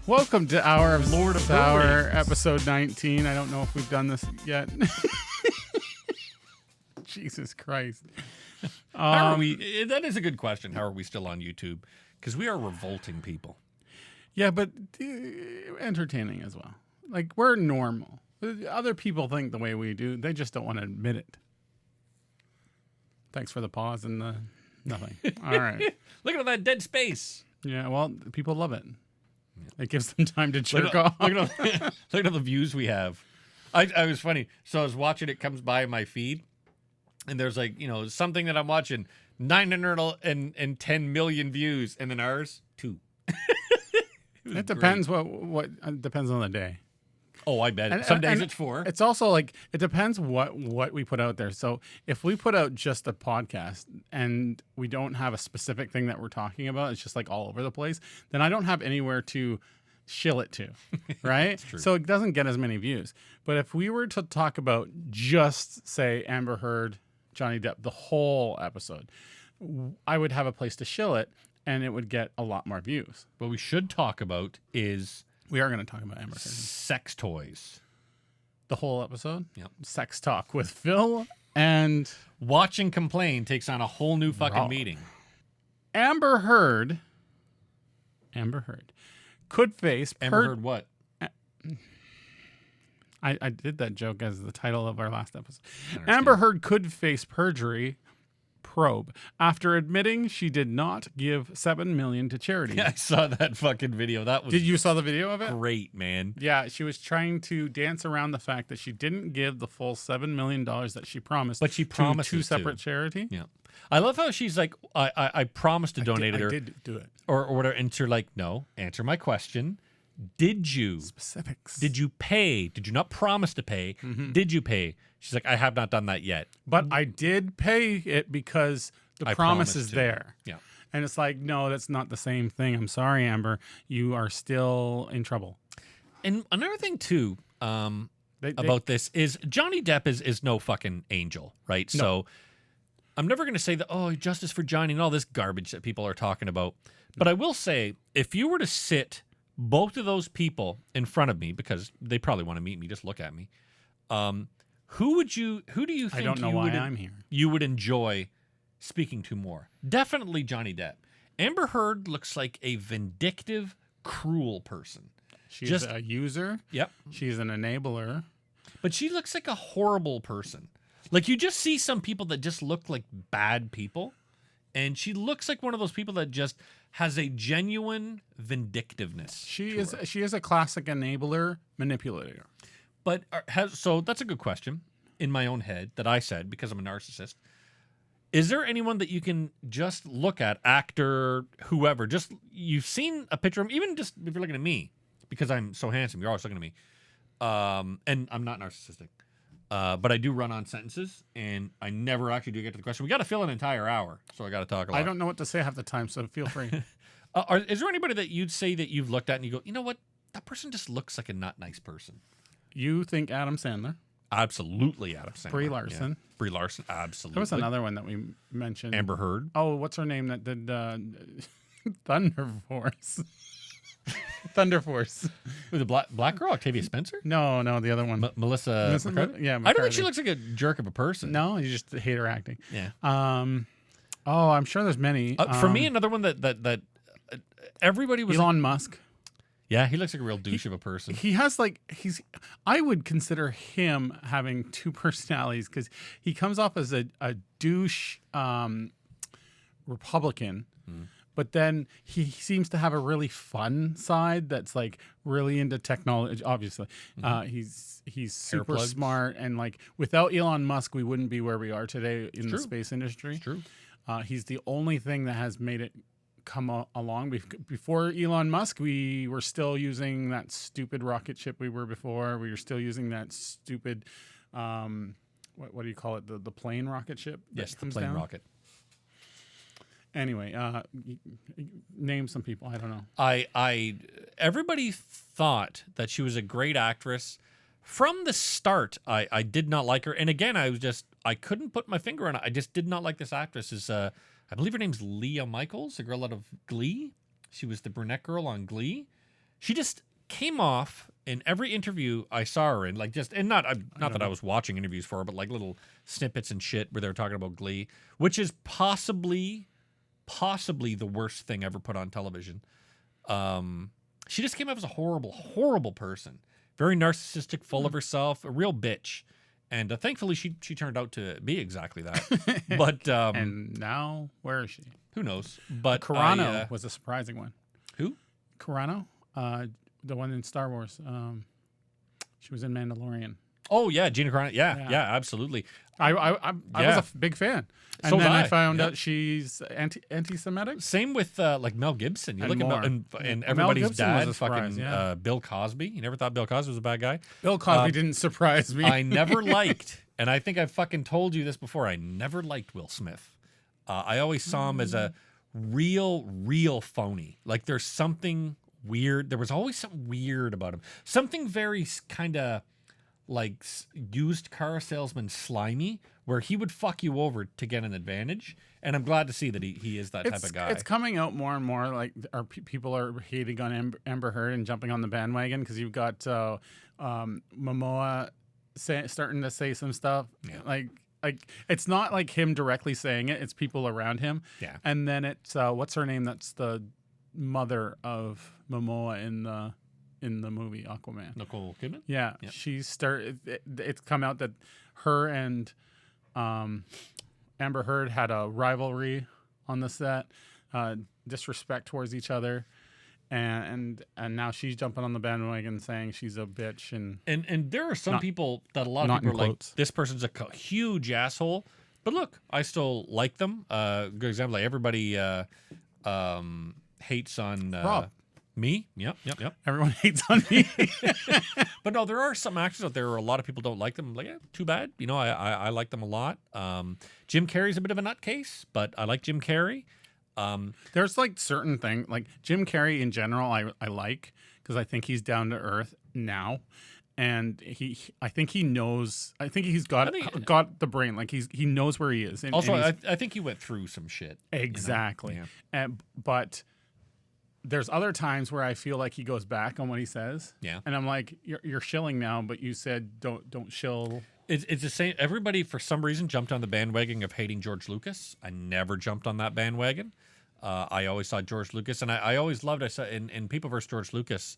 Welcome to Hour of Lord of Sour, episode 19. I don't know if we've done this yet. Jesus Christ. How are we? That is a good question. How are we still on YouTube? Because we are revolting people. Yeah, but entertaining as well. Like, we're normal. Other people think the way we do. They just don't want to admit it. Thanks for the pause and the nothing. All right. Look at all that dead space. Yeah, well, people love it. It gives them time to jerk off. Look at all the views we have. I was funny. So I was watching, it comes by my feed, and there's like, something that I'm watching, 910 million views, and then ours, 2. It depends what depends on the day. Oh, I bet. Some days it's 4. It's also like, it depends what we put out there. So if we put out just a podcast and we don't have a specific thing that we're talking about, it's just like all over the place, then I don't have anywhere to shill it to, right? True. So it doesn't get as many views. But if we were to talk about just, say, Amber Heard, Johnny Depp, the whole episode, I would have a place to shill it and it would get a lot more views. What we should talk about is... We are going to talk about Amber Heard. Sex toys. The whole episode? Yep. Sex talk with Phil and... Watch and Complain takes on a whole new fucking meeting. Amber Heard could face... Amber Heard what? I did that joke as the title of our last episode. Amber Heard could face perjury probe after admitting she did not give $7 million to charity. Yeah, I saw that fucking video. That was... Did you saw the video of it? Great, man. Yeah, she was trying to dance around the fact that she didn't give the full $7 million that she promised. But she promised to two separate charity. Yeah. I love how she's like, I promised to donate it. I did do it. Or whatever. And she's like, no, answer my question. Did you? Specifics. Did you pay? Did you not promise to pay? Mm-hmm. Did you pay? She's like, I have not done that yet. But I did pay it because the promise is there. Yeah. And it's like, no, that's not the same thing. I'm sorry, Amber. You are still in trouble. And another thing, too, about this is Johnny Depp is no fucking angel, right? No. So I'm never going to say that, justice for Johnny and all this garbage that people are talking about. But I will say, if you were to sit both of those people in front of me, because they probably want to meet me, just look at me. Who do you think I don't know why I'm here. You would enjoy speaking to more? Definitely Johnny Depp. Amber Heard looks like a vindictive, cruel person. She's just a user. Yep. She's an enabler. But she looks like a horrible person. Like, you just see some people that just look like bad people. And she looks like one of those people that just has a genuine vindictiveness. She is a classic enabler, manipulator. But so that's a good question in my own head that I said because I'm a narcissist. Is there anyone that you can just look at, actor, whoever, just you've seen a picture of him, even just if you're looking at me, because I'm so handsome, you're always looking at me. And I'm not narcissistic. But I do run on sentences, and I never actually do get to the question. We got to fill an entire hour, so I got to talk a lot. I don't know what to say half the time, so feel free. Is there anybody that you'd say that you've looked at and you go, you know what? That person just looks like a not nice person. You think Adam Sandler? Absolutely Adam Sandler. Brie Larson. Yeah. Brie Larson, absolutely. There was another one that we mentioned. Amber Heard. Oh, what's her name that did Thunder Force? Thunder Force. With the black girl, Octavia Spencer? No, the other one. Melissa McCarthy? Yeah, McCarthy. I don't think she looks like a jerk of a person. No, you just hate her acting. Yeah. I'm sure there's many. For me, another one that everybody was Elon Musk. Yeah, he looks like a real douche of a person. He has I would consider him having two personalities because he comes off as a douche Republican, but then he seems to have a really fun side that's like really into technology. Obviously, he's super smart, and like without Elon Musk, we wouldn't be where we are today in the space industry. It's true. He's the only thing that has made it come along. Before Elon Musk, we were still using that stupid rocket ship we were before. We were still using that stupid, what do you call it? The plane rocket ship? Yes, the plane rocket. Anyway, name some people. I don't know. Everybody thought that she was a great actress. From the start, I did not like her. And again, I couldn't put my finger on it. I just did not like this actress. I believe her name's Leah Michaels, the girl out of Glee. She was the brunette girl on Glee. she just came off in every interview I saw her in, like just, and not that I was watching interviews for her, but like little snippets and shit where they were talking about Glee, which is possibly the worst thing ever put on television. She just came off as a horrible, horrible person. Very narcissistic, full of herself, a real bitch. And thankfully, she turned out to be exactly that. But and now, where is she? Who knows? But Carano was a surprising one. Who? Carano, the one in Star Wars. She was in Mandalorian. Oh yeah, Gina Carano. Yeah, absolutely. I was a big fan, and So then was I I. found Yep. out she's anti-Semitic. Same with like Mel Gibson. You And look at more. and Mel everybody's Gibson was dad, a surprise, fucking Bill Cosby. You never thought Bill Cosby was a bad guy? Bill Cosby didn't surprise me. I never liked, and I think I've fucking told you this before, I never liked Will Smith. I always saw him as a real phony. Like there's something weird. There was always something weird about him. Something very kind of like used car salesman slimy, where he would fuck you over to get an advantage. And I'm glad to see that he is that type of guy. It's coming out more and more. Like people are hating on Amber Heard and jumping on the bandwagon because you've got Momoa starting to say some stuff. Yeah. Like it's not like him directly saying it; it's people around him. Yeah. And then it's what's her name? That's the mother of Momoa in the movie Aquaman. Nicole Kidman? Yeah, Yep. she started. It's come out that her and Amber Heard had a rivalry on the set, disrespect towards each other, and now she's jumping on the bandwagon saying she's a bitch And there are some Not- people that a lot of not in people are like, quotes. this person's a huge asshole. But look, I still like them. Good example, like everybody hates on Rob. me. Yep. Everyone hates on me. But no, there are some actors out there where a lot of people don't like them. I'm like, yeah, too bad. You know, I like them a lot. Jim Carrey's a bit of a nutcase, but I like Jim Carrey. There's like certain things like Jim Carrey in general. I like because I think he's down to earth now, and I think he knows. I think he's got the brain. Like he knows where he is. And, Also, and I think he went through some shit. exactly. You know? Yeah. But there's other times where I feel like he goes back on what he says. Yeah. And I'm like, you're shilling now, but you said don't shill. It's the same. Everybody, for some reason, jumped on the bandwagon of hating George Lucas. I never jumped on that bandwagon. I always saw George Lucas, and I always loved. I saw in People vs. George Lucas,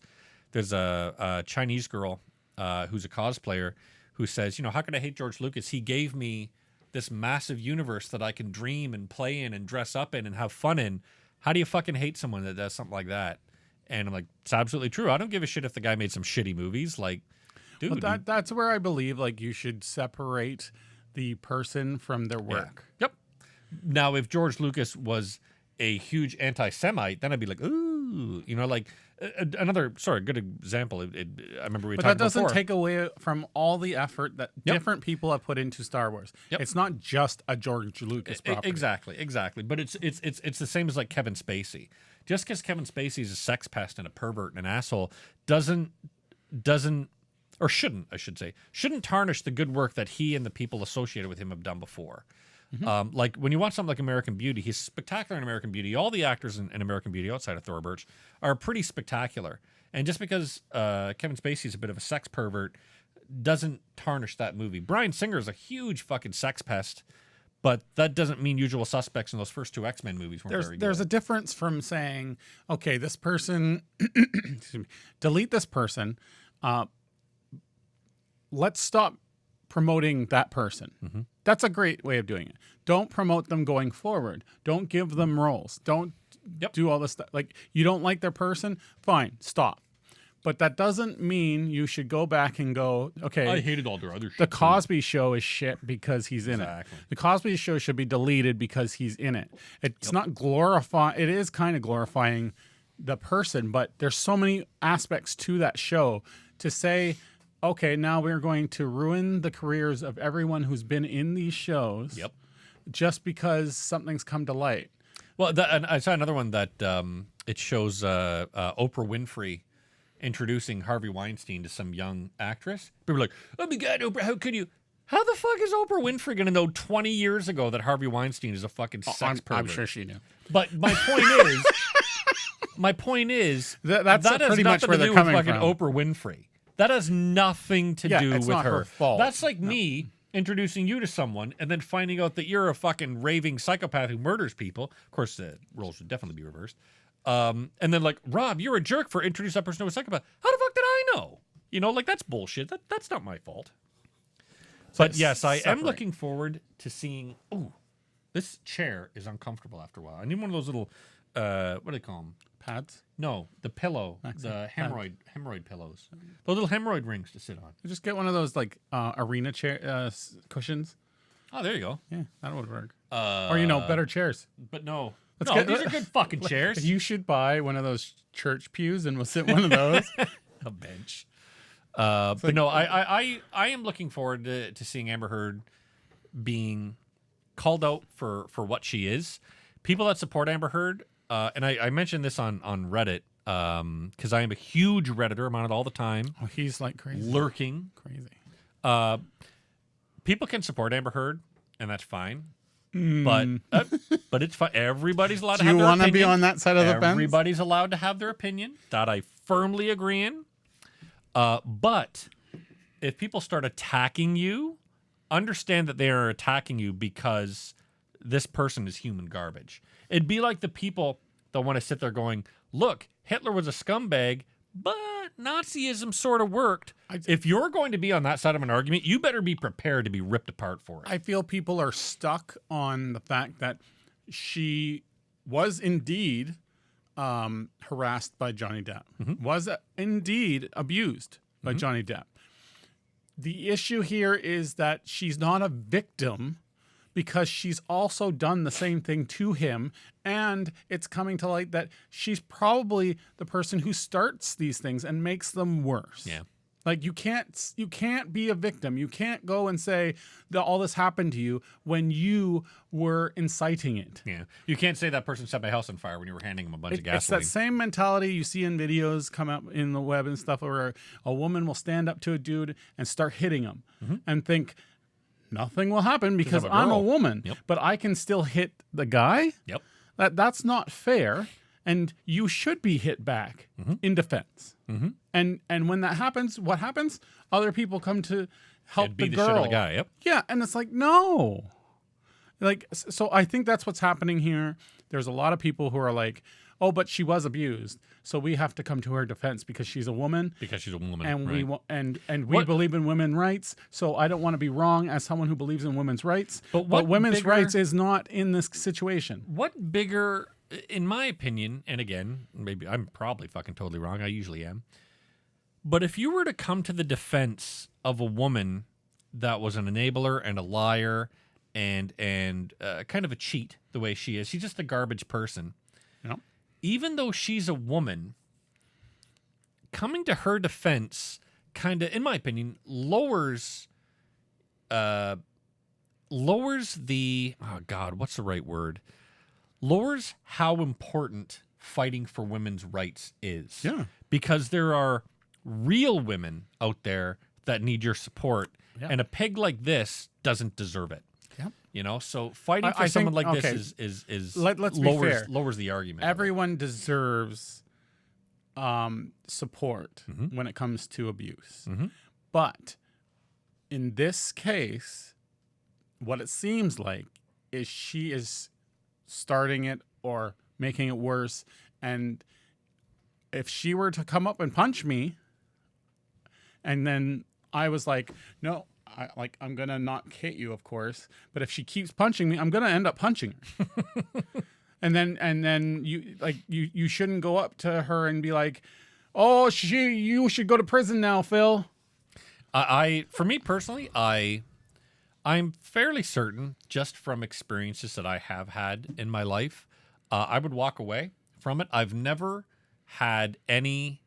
there's a Chinese girl who's a cosplayer who says, you know, how could I hate George Lucas? He gave me this massive universe that I can dream and play in and dress up in and have fun in. How do you fucking hate someone that does something like that? And I'm like, it's absolutely true. I don't give a shit if the guy made some shitty movies. Like, dude. But that's where I believe like you should separate the person from their work. Yep. Now, if George Lucas was a huge anti-Semite, then I'd be like, ooh, you know, like good example. I remember we But talked that doesn't before. take away from all the effort that different people have put into Star Wars. Yep. It's not just a George Lucas property. Exactly. But it's the same as like Kevin Spacey. Just because Kevin Spacey is a sex pest and a pervert and an asshole doesn't or shouldn't, I should say, shouldn't tarnish the good work that he and the people associated with him have done before. Mm-hmm. Like when you watch something like American Beauty, he's spectacular in American Beauty. All the actors in American Beauty outside of Thor Birch are pretty spectacular. And just because Kevin Spacey's a bit of a sex pervert doesn't tarnish that movie. Bryan Singer is a huge fucking sex pest, but that doesn't mean Usual Suspects in those first two X-Men movies weren't very good. There's a difference from saying, okay, this person, excuse me, delete this person. Let's stop promoting that person. Mm-hmm. That's a great way of doing it. Don't promote them going forward. Don't give them roles. Don't do all this stuff. Like, you don't like their person? Fine, stop. But that doesn't mean you should go back and go, okay, I hated all their other shit. the Cosby Show is shit because he's in Exactly. it. The Cosby Show should be deleted because he's in it. It's not glorifying. It is kind of glorifying the person, but there's so many aspects to that show to say, okay, now we're going to ruin the careers of everyone who's been in these shows just because something's come to light. Well, and I saw another one that it shows Oprah Winfrey introducing Harvey Weinstein to some young actress. People are like, oh my God, Oprah, how could you? How the fuck is Oprah Winfrey going to know 20 years ago that Harvey Weinstein is a fucking sex pervert? I'm sure she knew. But my point is, my point is That's that has pretty much nothing where to they're do coming with fucking from. Oprah Winfrey. That has nothing to do it's with not her fault. That's like me introducing you to someone and then finding out that you're a fucking raving psychopath who murders people. Of course, the roles would definitely be reversed. And then like, Rob, you're a jerk for introducing that person to a psychopath. How the fuck did I know? You know, like that's bullshit. That's not my fault. But yes, I am looking forward to seeing. Ooh, this chair is uncomfortable after a while. I need one of those little, what do they call them? Pads? No, the pillow, the hemorrhoid pillows. Those little hemorrhoid rings to sit on. Just get one of those like arena chair cushions. Oh, there you go. Yeah, that would work. Or better chairs. But no, Let's these are good fucking chairs. You should buy one of those church pews, and we'll sit one of those. A bench. But no, I am looking forward to seeing Amber Heard being called out for what she is. People that support Amber Heard, and I mentioned this on Reddit because I am a huge Redditor. I'm on it all the time. Oh, he's like crazy. Lurking. Crazy. People can support Amber Heard, and that's fine. But it's fine. Everybody's allowed to have their opinion. Do you want to be on that side of the fence? Everybody's allowed to have their opinion. That I firmly agree in. But if people start attacking you, understand that they are attacking you because this person is human garbage. It'd be like the people that want to sit there going, look, Hitler was a scumbag, but Nazism sort of worked. If you're going to be on that side of an argument, you better be prepared to be ripped apart for it. I feel people are stuck on the fact that she was indeed harassed by Johnny Depp, was indeed abused by Johnny Depp. The issue here is that she's not a victim because she's also done the same thing to him, and it's coming to light that she's probably the person who starts these things and makes them worse. Yeah. Like you can't be a victim. You can't go and say that all this happened to you when you were inciting it. Yeah. You can't say that person set my house on fire when you were handing him a bunch of gasoline. It's that same mentality you see in videos come up in the web and stuff where a woman will stand up to a dude and start hitting him and think nothing will happen because I'm a woman, but I can still hit the guy. Yep. That's not fair. And you should be hit back in defense. And when that happens, what happens? Other people come to help the girl. Shit out of the guy. Yep. Yeah, and it's like, no. Like, so I think that's what's happening here. There's a lot of people who are like, oh, but she was abused, so we have to come to her defense because she's a woman. Because she's a woman, and right. we believe in women's rights. So I don't want to be wrong as someone who believes in women's rights. But women's rights is not in this situation. What bigger, in my opinion, and again, maybe I'm probably fucking totally wrong. I usually am. But if you were to come to the defense of a woman that was an enabler and a liar and kind of a cheat the way she is, she's just a garbage person. Yep. Even though she's a woman, coming to her defense kind of, in my opinion, lowers the, oh God, what's the right word? Lowers how important fighting for women's rights is. Yeah. Because there are real women out there that need your support, and a pig like this doesn't deserve it. Yep. You know, so fighting for someone like this is let's be fair. Lowers the argument. Everyone deserves support when it comes to abuse. But in this case, what it seems like is she is starting it or making it worse. And if she were to come up and punch me, and then I was like, no, I'm going to not hit you, of course. But if she keeps punching me, I'm going to end up punching her. and then you shouldn't go up to her and be like, oh, you should go to prison now, Phil. For me personally, I'm fairly certain, just from experiences that I have had in my life, I would walk away from it. I've never had any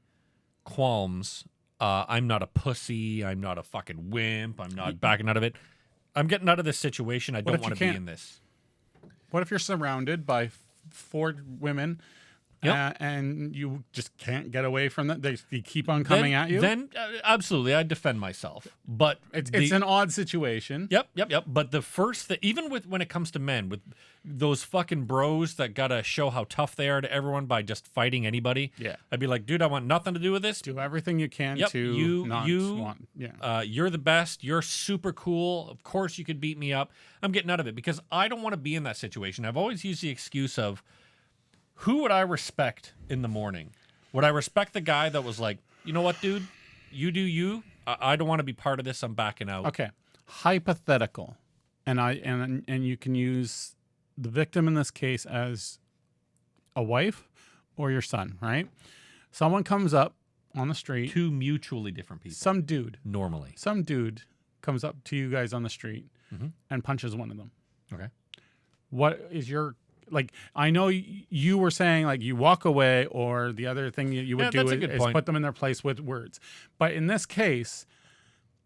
qualms. I'm not a pussy. I'm not a fucking wimp. I'm not backing out of it. I'm getting out of this situation. I don't want to be in this. What if you're surrounded by 4 women and you just can't get away from that. They keep on coming at you. Then absolutely, I defend myself. But it's an odd situation. Yep. But the first thing, even when it comes to men, with those fucking bros that gotta show how tough they are to everyone by just fighting anybody. Yeah. I'd be like, dude, I want nothing to do with this. Do everything you can to want. Yeah. You're the best. You're super cool. Of course, you could beat me up. I'm getting out of it because I don't want to be in that situation. I've always used the excuse of, who would I respect in the morning? Would I respect the guy that was like, you know what, dude? You do you. I don't want to be part of this. I'm backing out. Okay. Hypothetical. And you can use the victim in this case as a wife or your son, right? Someone comes up on the street. Two mutually different people. Some dude comes up to you guys on the street and punches one of them. Okay. What is your... Like, I know you were saying, like, you walk away, or the other thing you would do is put them in their place with words. But in this case,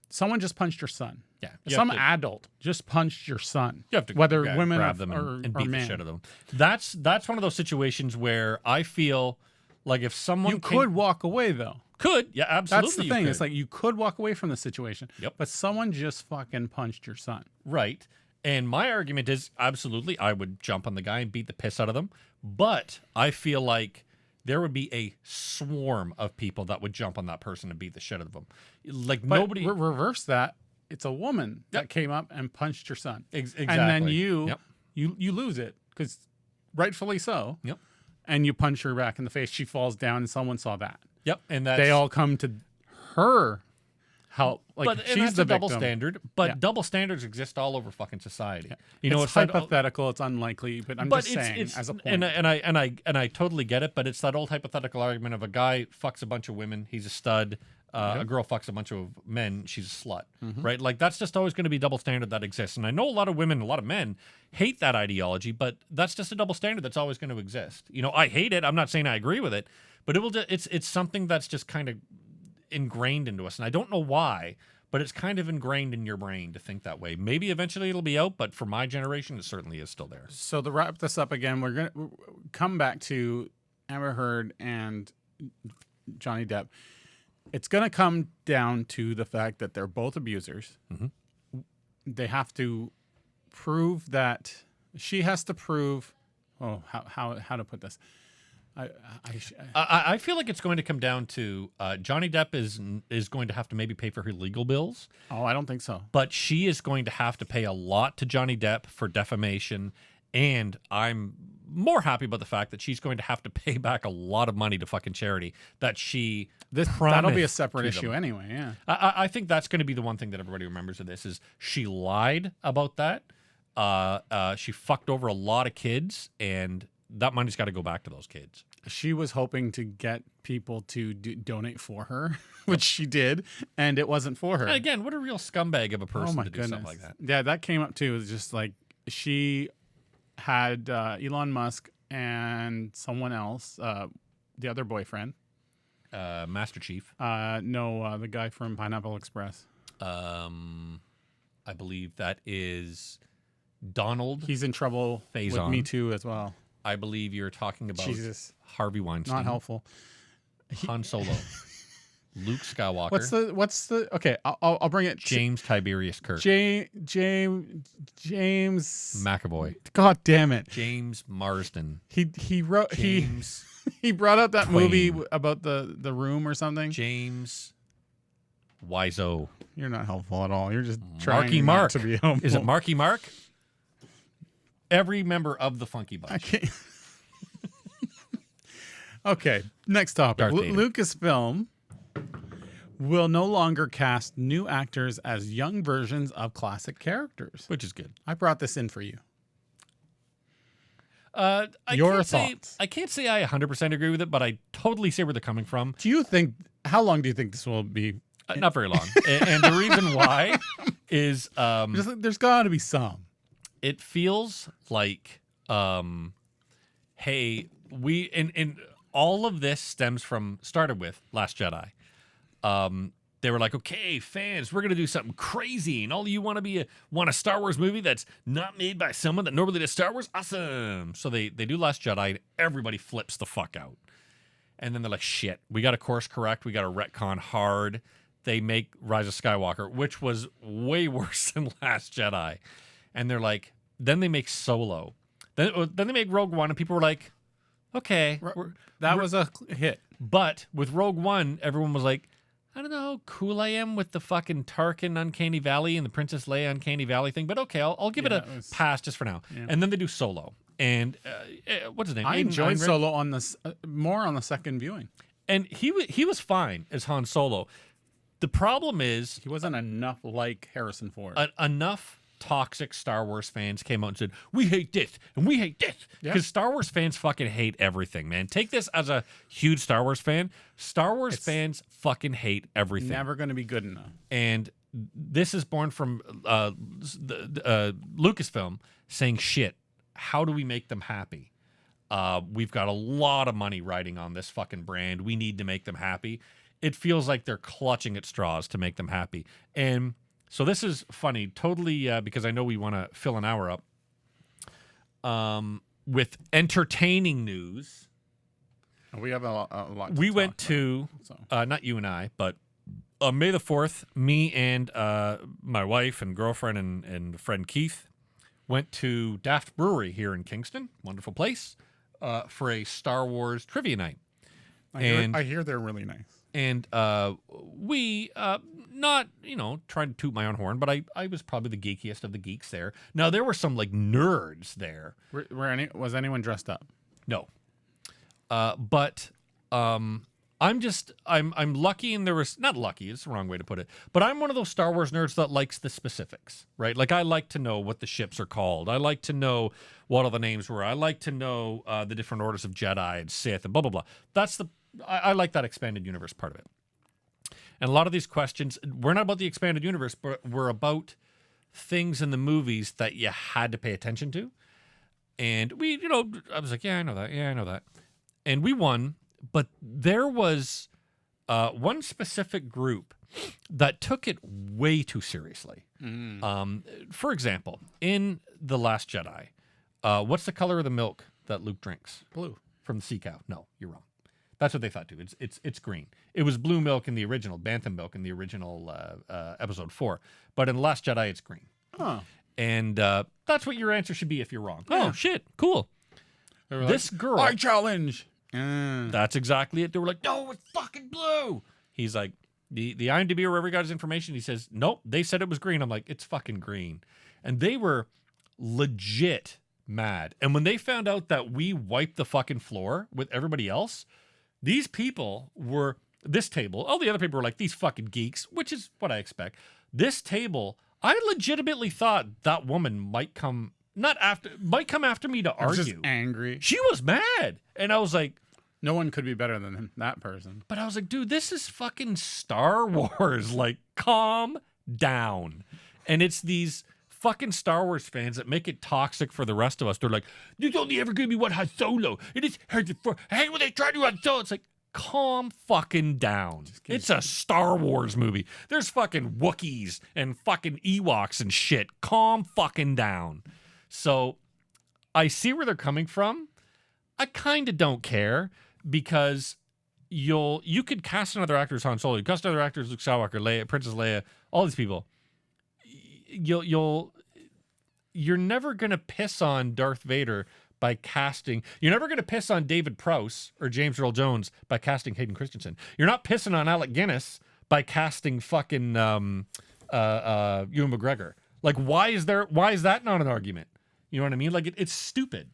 someone just punched your son. Yeah. Some adult just punched your son. You have to whether women grab or, them and or beat men. the shit out of them. That's one of those situations where I feel like if someone... You could walk away, though. Could. Yeah, absolutely. That's the thing. It's like you could walk away from the situation. Yep. But someone just fucking punched your son. Right. And my argument is, absolutely, I would jump on the guy and beat the piss out of them. But I feel like there would be a swarm of people that would jump on that person and beat the shit out of them. Like, but nobody... reverse that. It's a woman that came up and punched your son. Exactly. And then you lose it, because rightfully so. Yep. And you punch her back in the face. She falls down, and someone saw that. Yep. And they all come to her help. Like, but she's that's the a double victim. standard. But double standards exist all over fucking society. Yeah. You know, it's hypothetical. It's unlikely, but I'm just saying as a point. And I totally get it. But it's that old hypothetical argument of a guy fucks a bunch of women, he's a stud. A girl fucks a bunch of men, she's a slut, right? Like, that's just always going to be double standard that exists. And I know a lot of women, a lot of men hate that ideology, but that's just a double standard that's always going to exist. You know, I hate it. I'm not saying I agree with it, but it's something that's just kind of ingrained into us. And I don't know why, but it's kind of ingrained in your brain to think that way. Maybe eventually it'll be out, but for my generation, it certainly is still there. So to wrap this up again, we're going to come back to Amber Heard and Johnny Depp. It's going to come down to the fact that they're both abusers. They have to prove that... She has to prove... Oh, how to put this? I feel like it's going to come down to Johnny Depp is going to have to maybe pay for her legal bills. Oh, I don't think so. But she is going to have to pay a lot to Johnny Depp for defamation, and I'm more happy about the fact that she's going to have to pay back a lot of money to fucking charity that she that'll be a separate issue anyway. Yeah, I think that's going to be the one thing that everybody remembers of this is she lied about that. She fucked over a lot of kids, and that money's got to go back to those kids. She was hoping to get people to donate for her, which she did, and it wasn't for her. And again, what a real scumbag of a person to do something like that. Yeah, that came up too. It was just like she had Elon Musk and someone else, the other boyfriend. Master Chief. No, the guy from Pineapple Express. I believe that is Donald. He's in trouble with Me Too as well. I believe you're talking about Harvey Weinstein. Not helpful. Han Solo. Luke Skywalker. What's the? Okay, I'll bring it. James Tiberius Kirk. James McAvoy. God damn it. James Marsden. He wrote James he brought up that Twain. movie about the room or something. James Wiseau. You're not helpful at all. You're just trying Marky not Mark. to be helpful. Is it Marky Mark? Every member of the Funky Bunch. I can't. Okay, next topic. Lucasfilm will no longer cast new actors as young versions of classic characters. Which is good. I brought this in for you. Your thoughts? I can't say I 100% agree with it, but I totally see where they're coming from. Do you think, how long do you think this will be? Not very long. and the reason why is... there's got to be some. It feels like, hey, and all of this started with Last Jedi. they were like, okay, fans, we're gonna do something crazy, and all of you want a Star Wars movie that's not made by someone that normally does Star Wars? Awesome. So they do Last Jedi, and everybody flips the fuck out. And then they're like, shit, we got to course correct, we got to retcon hard. They make Rise of Skywalker, which was way worse than Last Jedi. And they're like, then they make Solo. Then they make Rogue One, and people were like, okay. That was a hit. But with Rogue One, everyone was like, I don't know how cool I am with the fucking Tarkin Uncanny Valley and the Princess Leia Uncanny Valley thing, but okay, I'll give it a pass just for now. Yeah. And then they do Solo. And what's his name? I enjoyed Solo on this more on the second viewing. And he was fine as Han Solo. The problem is he wasn't enough like Harrison Ford. Enough toxic Star Wars fans came out and said, we hate this and we hate this. Because Star Wars fans fucking hate everything, man. Take this as a huge Star Wars fan. Star Wars fans fucking hate everything. Never going to be good enough. And this is born from Lucasfilm saying, shit, how do we make them happy? We've got a lot of money riding on this fucking brand. We need to make them happy. It feels like they're clutching at straws to make them happy. And so this is funny, totally, because I know we want to fill an hour up with entertaining news. We have a lot. We went to, not you and I, but on May the 4th, me and my wife and girlfriend and friend Keith went to Daft Brewery here in Kingston, wonderful place, for a Star Wars trivia night. I hear they're really nice. And we, not, trying to toot my own horn, but I was probably the geekiest of the geeks there. Now, there were some, nerds there. Was anyone dressed up? No. But I'm lucky, and there was, not lucky, it's the wrong way to put it, but I'm one of those Star Wars nerds that likes the specifics, right? Like, I like to know what the ships are called. I like to know what all the names were. I like to know the different orders of Jedi and Sith and blah, blah, blah. I like that expanded universe part of it. And a lot of these questions, we're not about the expanded universe, but we're about things in the movies that you had to pay attention to. And we, I was like, yeah, I know that. Yeah, I know that. And we won, but there was one specific group that took it way too seriously. For example, in The Last Jedi, what's the color of the milk that Luke drinks? Blue. From the sea cow. No, you're wrong. That's what they thought too. It's green. It was blue milk in the original, Bantam milk in the original episode 4. But in The Last Jedi, it's green. Oh. And that's what your answer should be if you're wrong. Yeah. Oh, shit. Cool. This girl. I challenge. That's exactly it. They were like, no, it's fucking blue. He's like, the IMDb or wherever he got his information, he says, nope, they said it was green. I'm like, it's fucking green. And they were legit mad. And when they found out that we wiped the fucking floor with everybody else, these people were, this table, all the other people were like, these fucking geeks, which is what I expect. This table, I legitimately thought that woman might come after me to argue. Just angry. She was mad. And I was like, no one could be better than that person. But I was like, dude, this is fucking Star Wars. Like, calm down. And it's these fucking Star Wars fans that make it toxic for the rest of us. They're like, there's only ever going to be one Han Solo. It is hard for, hey, when they try to Han Solo. It's like, calm fucking down. It's a Star Wars movie. There's fucking Wookiees and fucking Ewoks and shit. Calm fucking down. So I see where they're coming from. I kind of don't care because you could cast another actor as Han Solo. You cast another actor as Luke Skywalker, Leia, Princess Leia, all these people. You're never going to piss on Darth Vader by casting. You're never going to piss on David Prowse or James Earl Jones by casting Hayden Christensen. You're not pissing on Alec Guinness by casting fucking Ewan McGregor. Like, why is that not an argument? You know what I mean? Like, it's stupid.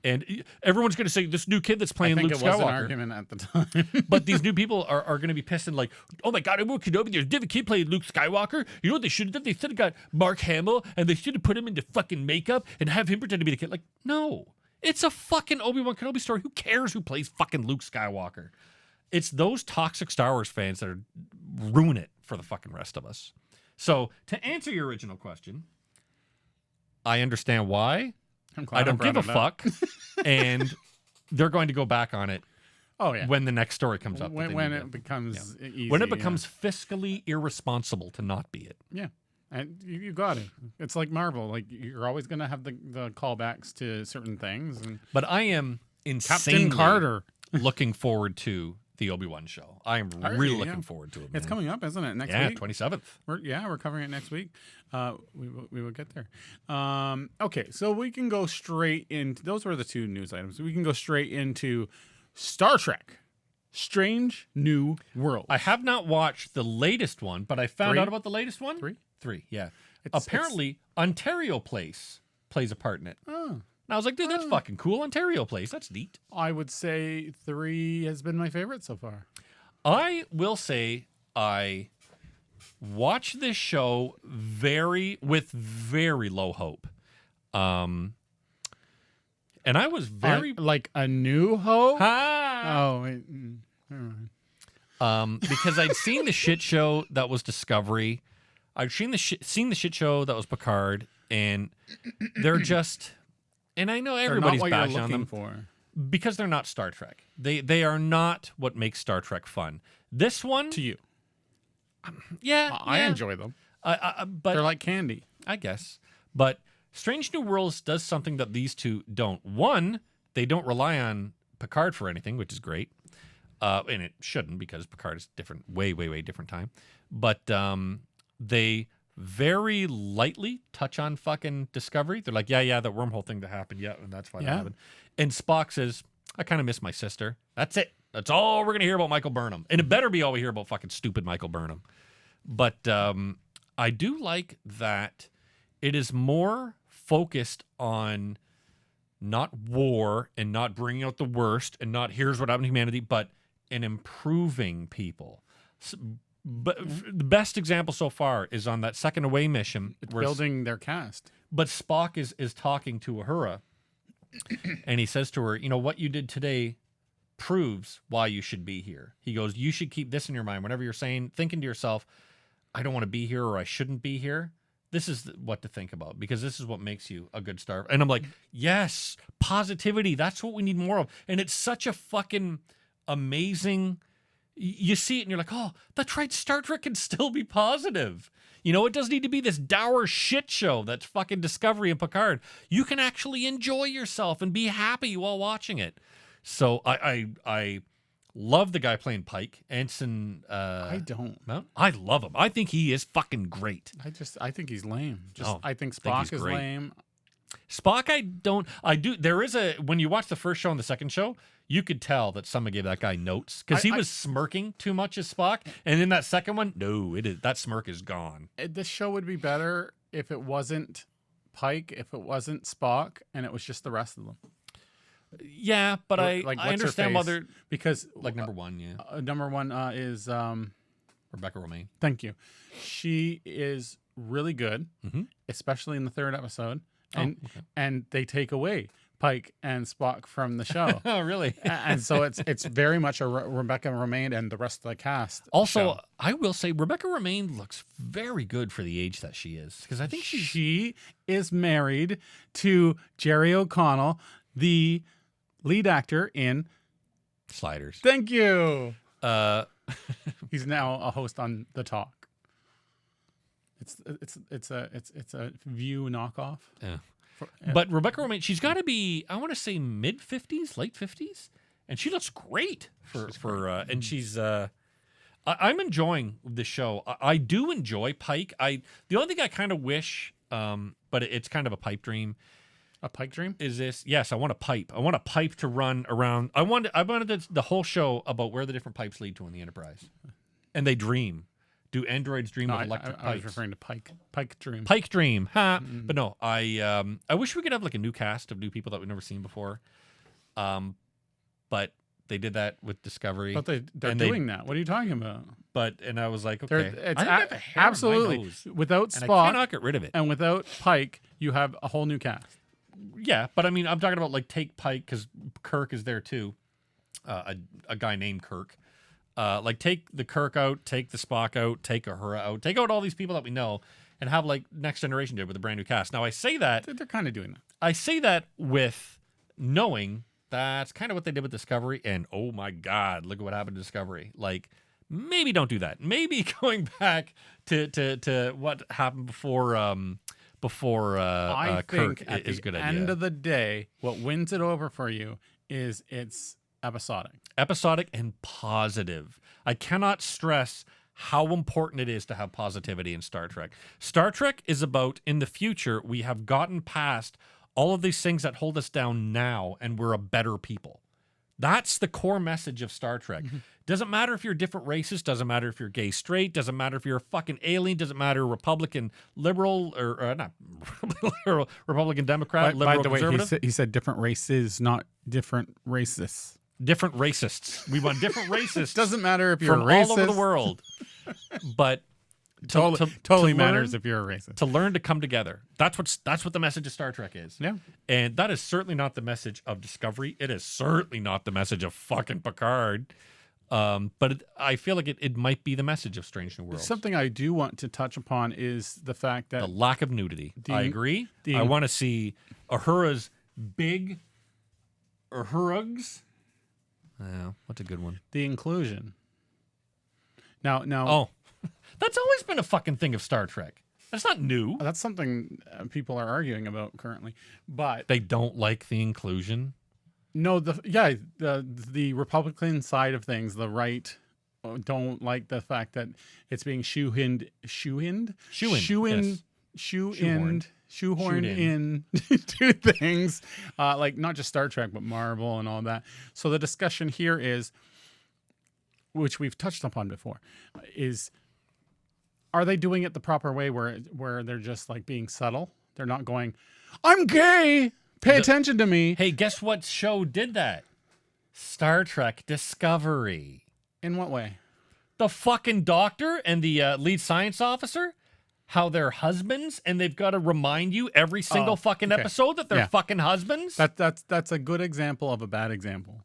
And everyone's going to say this new kid that's playing Luke Skywalker. I think it was an argument at the time. But these new people are going to be pissing like, oh my God, Obi-Wan Kenobi, there's a different kid playing Luke Skywalker. You know what they should have done? They should have got Mark Hamill and they should have put him into fucking makeup and have him pretend to be the kid. Like, no. It's a fucking Obi-Wan Kenobi story. Who cares who plays fucking Luke Skywalker? It's those toxic Star Wars fans that ruin it for the fucking rest of us. So to answer your original question, I understand why. I don't give a fuck. And they're going to go back on it. Oh yeah. when the next story comes up. When it becomes easy. When it becomes fiscally irresponsible to not be it. Yeah. And you got it. It's like Marvel. Like you're always going to have the callbacks to certain things. And But I am Captain insanely Carter. looking forward to the Obi-Wan show. I am really looking forward to it. It's man. coming up, isn't it? Next Yeah, week. 27th. We're covering it next week. We will get there. Okay, so we can go straight into. Those were the two news items. We can go straight into Star Trek: Strange New World. I have not watched the latest one, but I found out about the latest one. Three, yeah. Apparently, Ontario Place plays a part in it. Oh. And I was like, dude, that's fucking cool. Ontario Place, that's neat. I would say 3 has been my favorite so far. I will say I watched this show with very low hope. And I was very like A New Hope. ha! Oh, wait. Never mind. Because I'd seen the shit show that was Discovery. I'd seen the shit show that was Picard, and they're just. And I know everybody's they're not what bashing you're on them looking for. because they're not Star Trek. They are not what makes Star Trek fun. This one, To you, yeah, I enjoy them. but They're like candy. I guess. But Strange New Worlds does something that these two don't. One, they don't rely on Picard for anything, which is great. And it shouldn't because Picard is different, way different time. But they very lightly touch on fucking Discovery. They're like, yeah, that wormhole thing that happened. Yeah, and that's why that happened. And Spock says, I kind of miss my sister. That's it. That's all we're going to hear about Michael Burnham. And it better be all we hear about fucking stupid Michael Burnham. But I do like that it is more focused on not war and not bringing out the worst and not here's what happened to humanity, but in improving people. But the best example so far is on that second away mission. It's building their cast. But Spock is talking to Uhura, and he says to her, you know, what you did today proves why you should be here. He goes, you should keep this in your mind. Whenever you're thinking to yourself, I don't want to be here or I shouldn't be here, this is what to think about because this is what makes you a good star. And I'm like, yes, positivity. That's what we need more of. And it's such a fucking amazing... You see it and you're like, oh, that's right. Star Trek can still be positive. You know, it doesn't need to be this dour shit show that's fucking Discovery and Picard. You can actually enjoy yourself and be happy while watching it. So I love the guy playing Pike, Ensign. I don't. Mount. I love him. I think he is fucking great. I think he's lame. I think think Spock he's is great. lame. Spock, I do. There is when you watch the first show and the second show, you could tell that someone gave that guy notes because he was smirking too much as Spock. And in that second one, no, that smirk is gone. This show would be better if it wasn't Pike, if it wasn't Spock, and it was just the rest of them. Yeah, but I understand why they're because like number one. Yeah, number one is Rebecca Romijn. Thank you. She is really good, especially in the third episode, and they take away Pike and Spock from the show. Oh, really? And so it's very much a Rebecca Romijn and the rest of the cast. Also, show. I will say Rebecca Romijn looks very good for the age that she is because I think she is married to Jerry O'Connell, the lead actor in Sliders. Thank you. He's now a host on The Talk. It's a View knockoff. Yeah. But Rebecca Romijn, she's got to be, I want to say mid 50s, late 50s, and she looks great and she's I'm enjoying the show. I do enjoy Pike. The only thing I kind of wish, but it's kind of a pipe dream. A Pike dream? Is this? Yes, I want a pipe. I want a pipe to run around. I wanted the whole show about where the different pipes lead to in the Enterprise, and they dream. Do androids dream of electric pipes? I was referring to Pike. Pike dream. Pike dream. Ha. But no, I wish we could have like a new cast of new people that we've never seen before. But they did that with Discovery. But they're doing that. What are you talking about? And I was like, okay, it's I have a hair absolutely on my nose, without and Spock. I cannot get rid of it. And without Pike, you have a whole new cast. Yeah, but I mean, I'm talking about like take Pike because Kirk is there too. A guy named Kirk. Like take the Kirk out, take the Spock out, take Uhura out, take out all these people that we know, and have like Next Generation did with a brand new cast. Now I say that They're kind of doing that. I say that with knowing That's kind of what they did with Discovery, and oh my God, look at what happened to Discovery. Like, maybe don't do that. Maybe going back to what happened before I Kirk think at is a the good end idea. of the day, what wins it over for you is it's episodic. Episodic and positive. I cannot stress how important it is to have positivity in Star Trek. Star Trek is about, in the future, we have gotten past all of these things that hold us down now, and we're a better people. That's the core message of Star Trek. Doesn't matter if you're different races, doesn't matter if you're gay, straight, doesn't matter if you're a fucking alien, doesn't matter Republican, liberal, or not Republican, Democrat, liberal, By the way, conservative. he said different races, not different racists. Different racists. We want different racists. Doesn't matter if you're from a racist. all over the world. But totally to matters learn, if you're a racist. to learn to come together. That's what the message of Star Trek is. Yeah. And that is certainly not the message of Discovery. It is certainly not the message of fucking Picard. But I feel like it might be the message of Strange New Worlds. Something I do want to touch upon is the fact that The lack of nudity. I agree. the- I want to see Uhura's big Uhurugs. What's a good one? the inclusion. Now, Oh, that's always been a fucking thing of Star Trek. That's not new. that's something people are arguing about currently. But They don't like the inclusion. no, the Republican side of things, the right don't like the fact that it's being shoehorned in to things like not just Star Trek but Marvel and all that. So the discussion here is, which we've touched upon before, is are they doing it the proper way where they're just like being subtle? They're not going, I'm gay. Pay attention to me. Hey, guess what show did that? Star Trek Discovery. In what way? The fucking doctor and the lead science officer, how they're husbands, and they've got to remind you every single fucking okay. episode that they're Yeah. fucking husbands. That's a good example of a bad example.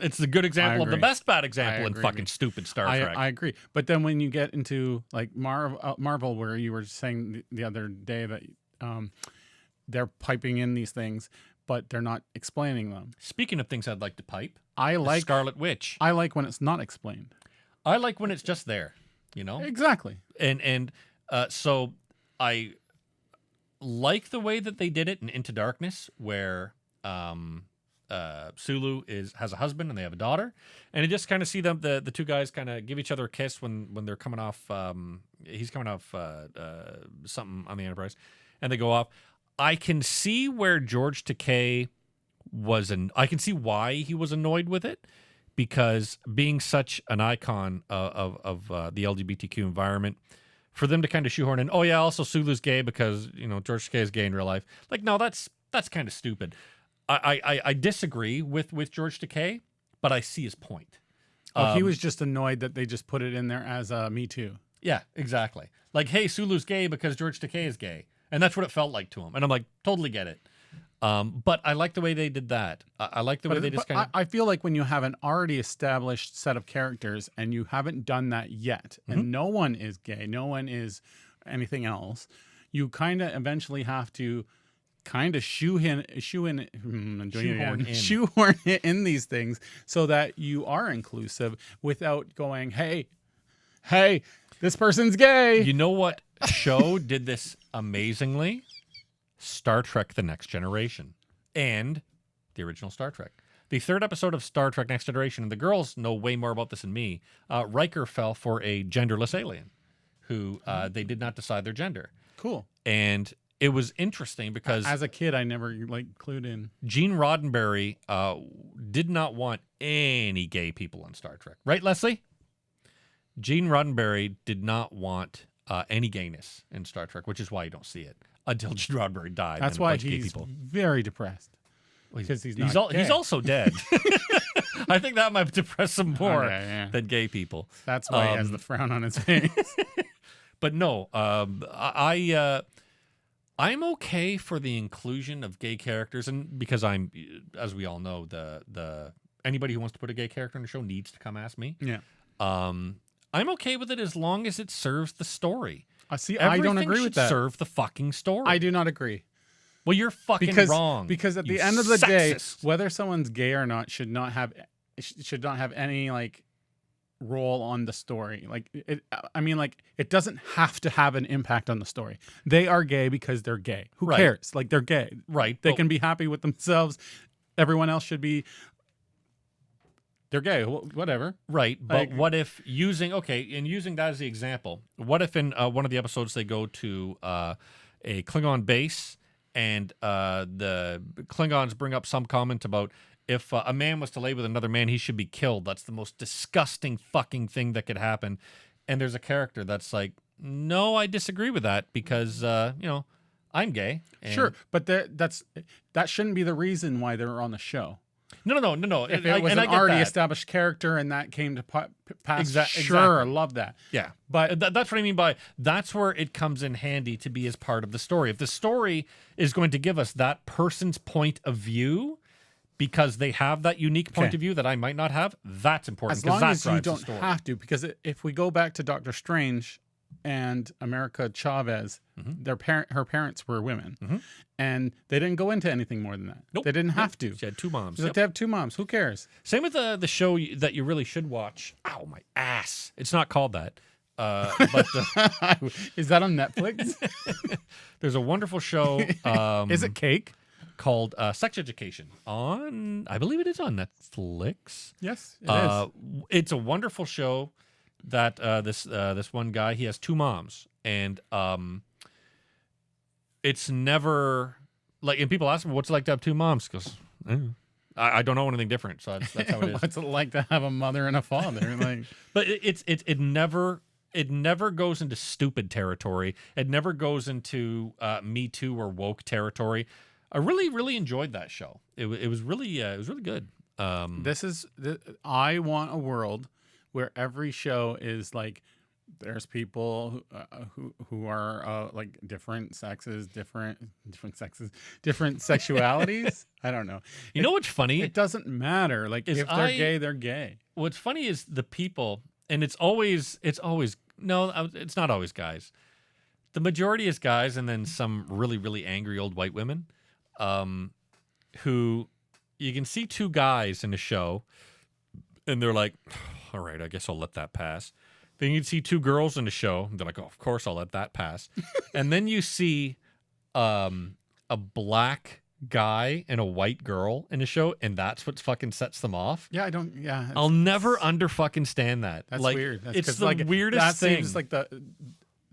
It's the good example of the agree. best bad example in agree. fucking stupid Star Trek. I agree. But then when you get into like Marvel, where you were saying the other day that they're piping in these things, but they're not explaining them. Speaking of things I'd like to pipe, I like Scarlet Witch. I like when it's not explained. I like when it's just there, you know? Exactly. And so I like the way that they did it in Into Darkness, where Sulu has a husband and they have a daughter, and you just kind of see them the two guys kind of give each other a kiss when they're coming off. He's coming off something on the Enterprise, and they go off. I can see where George Takei I can see why he was annoyed with it, because being such an icon of the LGBTQ environment, for them to kind of shoehorn in, oh yeah, also Sulu's gay because George Takei is gay in real life. Like, no, that's kind of stupid. I disagree with George Takei, but I see his point. He was just annoyed that they just put it in there as a Me Too. Yeah, exactly. Like, hey, Sulu's gay because George Takei is gay. And that's what it felt like to him. And I'm like, totally get it. But I like the way they did that. I like the way they just kind of... I feel like when you have an already established set of characters and you haven't done that yet, and no one is gay, no one is anything else, you kind of eventually have to kind of shoehorn it in these things so that you are inclusive without going, hey, this person's gay. You know what show did this amazingly? Star Trek The Next Generation and the original Star Trek. The third episode of Star Trek Next Generation, and the girls know way more about this than me, Riker fell for a genderless alien who they did not decide their gender. Cool. And it was interesting because as a kid, I never clued in. Gene Roddenberry did not want any gay people on Star Trek. Right, Leslie? Gene Roddenberry did not want any gayness in Star Trek, which is why you don't see it until Gene Roddenberry died. That's and a why bunch of gay he's people. very depressed. Because he's not gay. He's also dead. I think that might depress him more than gay people. That's why he has the frown on his face. But no, I'm okay for the inclusion of gay characters, and because I'm, as we all know, the anybody who wants to put a gay character in the show needs to come ask me. Yeah. I'm okay with it as long as it serves the story. See, I don't agree with that. Serve the fucking story. I do not agree. Well, you're fucking wrong. Because at you the end of the day, sexist. whether someone's gay or not should not have any like role on the story. Like it doesn't have to have an impact on the story. They are gay because they're gay. Who Right. cares? Like they're gay. Right. They can be happy with themselves. Everyone else should be. They're gay. Whatever. Right, but Like- what if using that as the example? What if in one of the episodes they go to a Klingon base and the Klingons bring up some comment about if a man was to lay with another man, he should be killed. That's the most disgusting fucking thing that could happen. And there's a character that's like, no, I disagree with that because I'm gay. And Sure, but that shouldn't be the reason why they're on the show. No. If it was an already established character and that came to pass, sure, I love that. Yeah, But that's what I mean by that's where it comes in handy to be as part of the story. If the story is going to give us that person's point of view because they have that unique point Okay. of view that I might not have, that's important. as 'cause long that as you drives the don't story. have to, because if we go back to Doctor Strange and America Chavez, Mm-hmm. her parents were women, and they didn't go into anything more than that. Nope. They didn't have to. She had two moms. Just Yep. they have two moms. Who cares? Same with the show that you really should watch. Ow, my ass! It's not called that. But Is that on Netflix? there's a wonderful show. Is it cake? Called Sex Education on? I believe it is on Netflix. Yes, it is. It's a wonderful show that this one guy, he has two moms, and it's never like, and people ask him what's it like to have two moms, because I don't know anything different, so that's how it is. What's it like to have a mother and a father? Like, But it never goes into stupid territory. It never goes into Me Too or woke territory. I really enjoyed that show. It was really good. I want a world where every show is like, there's people who are like different sexes, different sexualities. I don't know. You know what's funny? It doesn't matter. Like if they're gay, they're gay. What's funny is the people, and it's not always guys. The majority is guys, and then some really angry old white women, who you can see two guys in a show, and they're like, all right, I guess I'll let that pass. Then you see two girls in the show, and they're like, oh, of course I'll let that pass. And then you see a black guy and a white girl in a show, and that's what fucking sets them off. Yeah, I don't. Yeah, I'll never under fucking stand that. That's like, weird. That's it's 'cause, the like, weirdest that thing. Seems like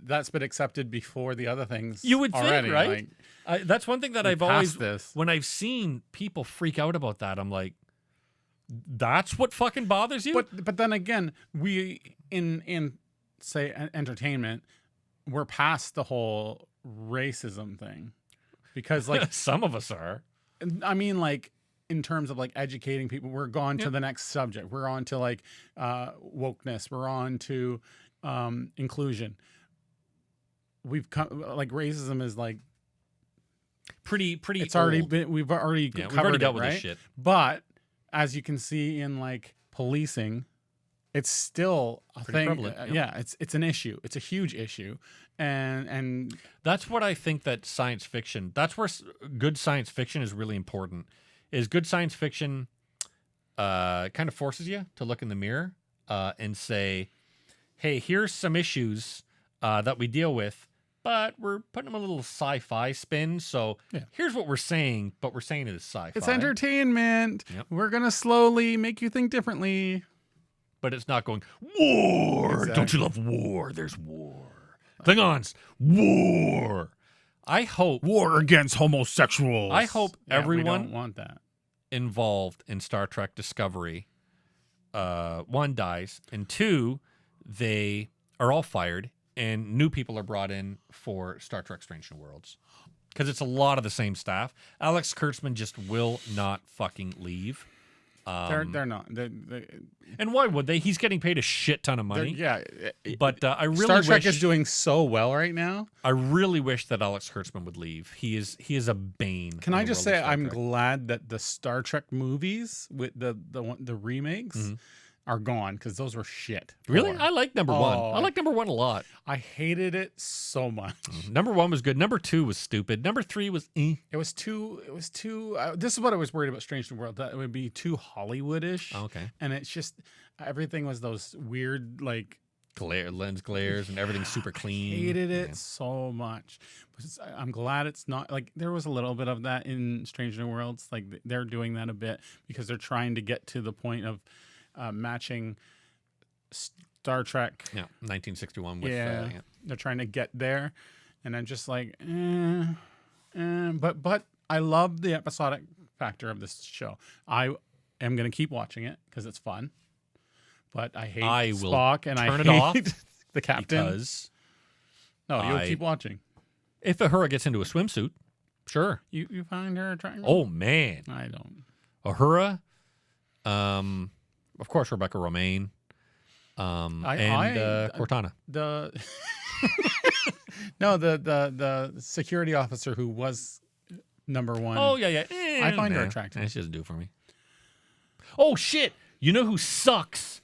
that's been accepted before the other things. You would already, think, right? That's one thing that I've passed always, this. when I've seen people freak out about that, I'm like, that's what fucking bothers you? But then again, we in say entertainment, we're past the whole racism thing, because like Some of us are. I mean, like, in terms of like educating people, we're gone to Yep. the next subject. We're on to like wokeness. We're on to inclusion. We've come, like, racism is like Pretty. it's already old. been. We've already Yeah, covered we've already dealt it, with right? this shit. But as you can see in like policing, it's still a Pretty thing. prevalent, yep. Yeah, it's an issue. It's a huge issue, and That's what I think that science fiction, that's where good science fiction is really important. Is good science fiction kind of forces you to look in the mirror and say, hey, here's some issues that we deal with, but we're putting them a little sci-fi spin. So Yeah. here's what we're saying, but we're saying it is sci-fi. it's entertainment. Yep. We're gonna slowly make you think differently. But it's not going, war. Don't Exactly. you love war? There's war. Klingons, war. I hope War against homosexuals. I hope Yeah, we everyone don't want that. involved in Star Trek Discovery, one, dies, and two, they are all fired, and new people are brought in for Star Trek Strange New Worlds. Because it's a lot of the same staff. Alex Kurtzman just will not fucking leave. They're not. And why would they? He's getting paid a shit ton of money. Yeah. But I really Star Trek wish is doing so well right now. I really wish that Alex Kurtzman would leave. He is a bane. Can of I the just world say of Star I'm Trek. glad that the Star Trek movies with the remakes, are gone because those were shit. Really? 4. I like number one. Oh, I like number one a lot. I hated it so much. Number one was good. Number 2 was stupid. Number 3 was It was too. This is what I was worried about Strange New World. That it would be too Hollywoodish. Oh, okay. And it's just everything was those weird like lens glares and everything's super clean. I hated it so much. But I'm glad it's not like there was a little bit of that in Strange New Worlds. Like they're doing that a bit because they're trying to get to the point of matching Star Trek. Yeah, 1961 with They're trying to get there, and I'm just like, but I love the episodic factor of this show. I am gonna keep watching it because it's fun, but I hate Spock and I hate off the captain. Because you'll keep watching. If Uhura gets into a swimsuit, sure. You find her attractive? Oh man, I don't. Uhura, of course Rebecca Romaine, and Cortana. The the security officer who was number 1. Oh yeah. I find her attractive. She doesn't do it for me. Oh shit! You know who sucks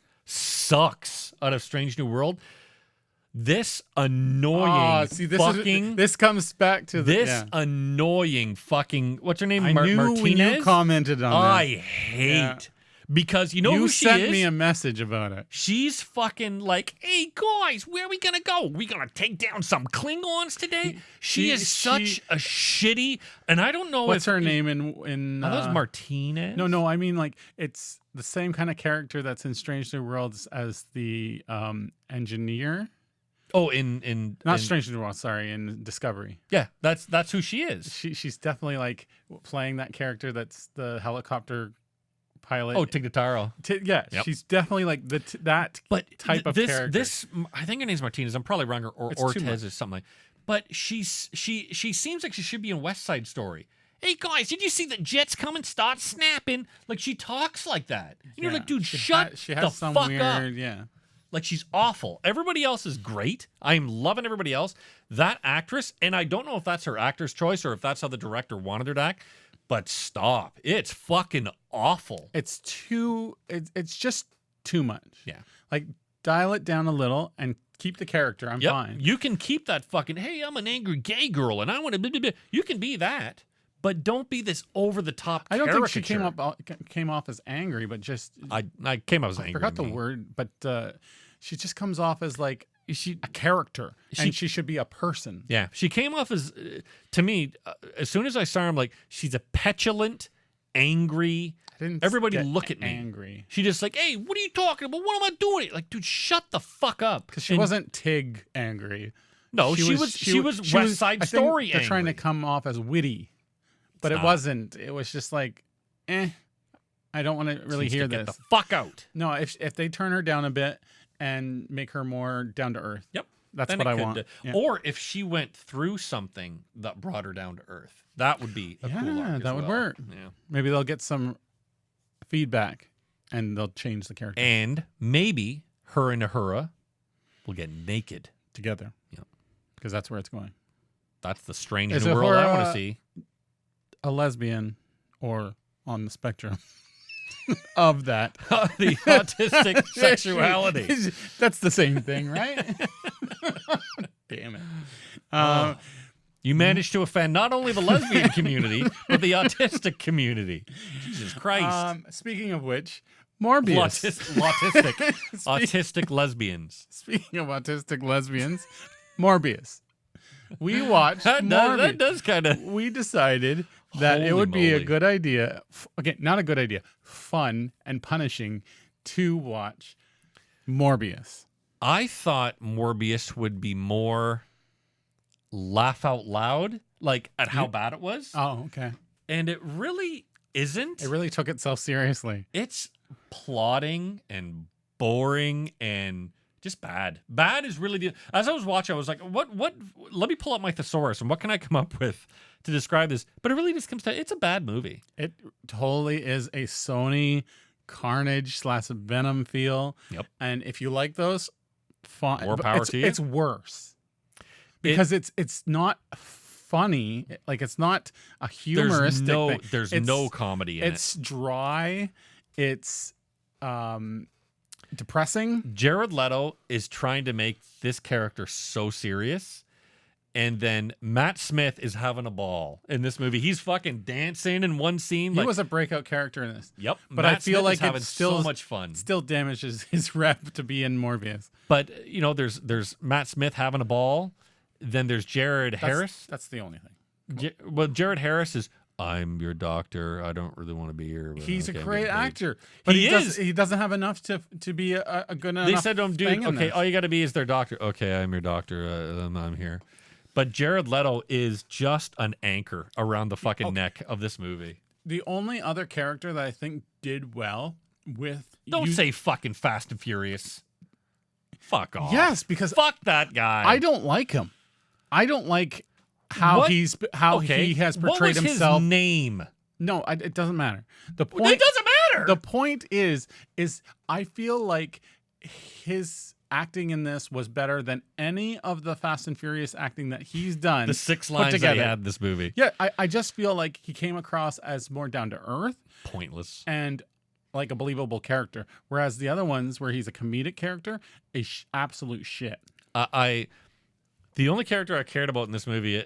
out of Strange New World? This annoying this comes back to annoying fucking what's her name? I knew Martinez. when you commented on I this. hate because you know you who she sent is? me a message about it. She's fucking like, hey guys, where are we gonna go? We gonna take down some Klingons today? She is such a shitty, and I don't know what's her name in. Are those Martinez? No. I mean, like it's the same kind of character that's in Strange New Worlds as the engineer. Oh, in Strange New World, sorry, in Discovery. Yeah, that's who she is. She's definitely like playing that character that's the helicopter pilot. Oh, Tig Notaro. She's definitely like that type of character. This I think her name's Martinez. I'm probably wrong, or Ortez or something. But she seems like she should be in West Side Story. Hey guys, did you see the jets come and start snapping? Like she talks like that. And you're like, dude, shut the fuck up. Yeah. Like she's awful. Everybody else is great. I'm loving everybody else. That actress, and I don't know if that's her actor's choice or if that's how the director wanted her to act, but stop. It's fucking awful. It's just too much. Yeah. Like dial it down a little and keep the character. I'm fine. You can keep that fucking, hey, I'm an angry gay girl and I want to, you can be that. But don't be this over the top. I don't think she came off as angry, but just I came off as angry. I forgot the word, but she just comes off as like a character, and she should be a person. Yeah, she came off as to me. As soon as I saw her, I'm like, she's a petulant, angry. Everybody look at me. Angry. She just like, hey, what are you talking about? What am I doing? Like, dude, shut the fuck up. Because she wasn't Tig angry. No, she was West Side Story angry. They're trying to come off as witty. But it wasn't. It was just like, I don't want to really hear this. Get the fuck out. No, if they turn her down a bit and make her more down to earth. Yep. That's then what I want. Yeah. Or if she went through something that brought her down to earth. That would be a cool arc that would work. Yeah. Maybe they'll get some feedback and they'll change the character. And maybe her and Uhura will get naked. Together. Yep. Because that's where it's going. That's the Strange New World I want to see. A lesbian or on the spectrum of that. The autistic sexuality. That's the same thing, right? Damn it. You managed to offend not only the lesbian community, but the autistic community. Jesus Christ. Speaking of which, Morbius. Autistic lesbians. Speaking of autistic lesbians, Morbius. We watched Morbius. That does kind of... We decided that it would be a good idea, again, not a good idea, fun and punishing to watch Morbius. I thought Morbius would be more laugh out loud, like at how bad it was. Oh, okay. And it really isn't. It really took itself seriously. It's plotting and boring and just bad. Bad is really as I was watching, I was like, what let me pull up my thesaurus and what can I come up with to describe this? But it really just comes down, it's a bad movie. It totally is a Sony Carnage / Venom feel. Yep. And if you like those, fine. More power to you. It's worse. Because it's not funny. Like it's not a humoristic thing. There's no comedy in it. It's dry. It's depressing. Jared Leto is trying to make this character so serious, and then Matt Smith is having a ball in this movie. He's fucking dancing in one scene. He was a breakout character in this. Yep, but Matt I feel Smith like is having it's still so much fun. Still damages his rep to be in Morbius. But there's Matt Smith having a ball. Then there's Jared Harris. That's the only thing. Well, Jared Harris is, I'm your doctor. I don't really want to be here. But He's a okay, I'm great getting paid." actor, but He is. he doesn't have enough to be a good enough. They said to him, dude, thing in okay, this. all you got to be is their doctor. Okay, I'm your doctor. I'm here. But Jared Leto is just an anchor around the fucking neck of this movie. The only other character that I think did well with Don't say fucking Fast and Furious. Fuck off. yes, because Fuck that guy. I don't like him. I don't like how What? he has portrayed what was himself. His name? No, it doesn't matter. The point. It doesn't matter. The point is I feel like his acting in this was better than any of the Fast and Furious acting that he's done. the 6 put lines that he together. had in this movie. Yeah, I just feel like he came across as more down to earth Pointless. and like a believable character, whereas the other ones where he's a comedic character is absolute shit. The only character I cared about in this movie,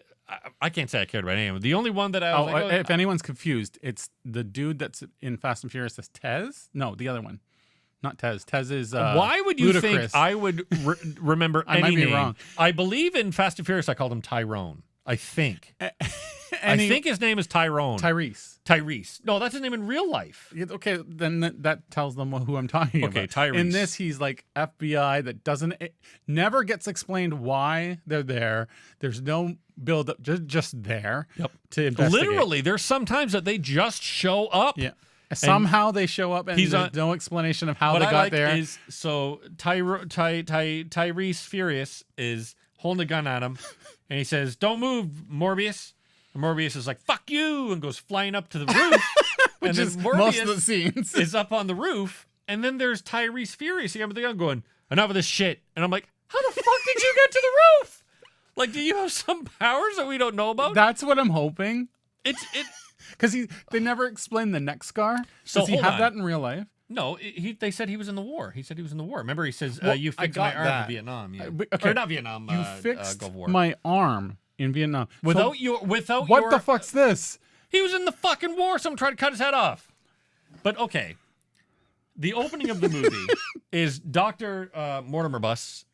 I can't say I cared about anyone. The only one that I was like, if anyone's confused, it's the dude that's in Fast and Furious as Tez. No, the other one, not Tez. Tez is why would you Ludacris. think I would remember I any might be name? wrong. I believe in Fast and Furious I called him Tyrone. I think. I think his name is Tyrone. Tyrese. No, that's his name in real life. Okay, then that tells them who I'm talking about. Okay, Tyrese. In this, he's like FBI that it never gets explained why they're there. There's no build up, just there. Yep. To investigate. Literally, there's sometimes that they just show up. Yeah. Somehow they show up and he's there's no explanation of how what they I got like there. Is, so Tyrese Furious is holding a gun at him, and he says, "Don't move, Morbius." And Morbius is like, "Fuck you," and goes flying up to the roof. Which and then is Morbius most of the scenes. is up on the roof, and then there's Tyrese Furious here with the gun going, "Enough of this shit." And I'm like, how the fuck did you get to the roof? Like, do you have some powers that we don't know about? That's what I'm hoping. It Because they never explained the neck scar. So Does he hold have on. that in real life? No, they said he was in the war. He said he was in the war. Remember, he says, Well, "You I fixed my got arm that. in Vietnam." Yeah. Okay. Or not Vietnam. You fixed Gulf War. my arm in Vietnam. Without So without the fuck's this? He was in the fucking war. Someone tried to cut his head off. But okay, the opening of the movie is Dr. Mortimer Bus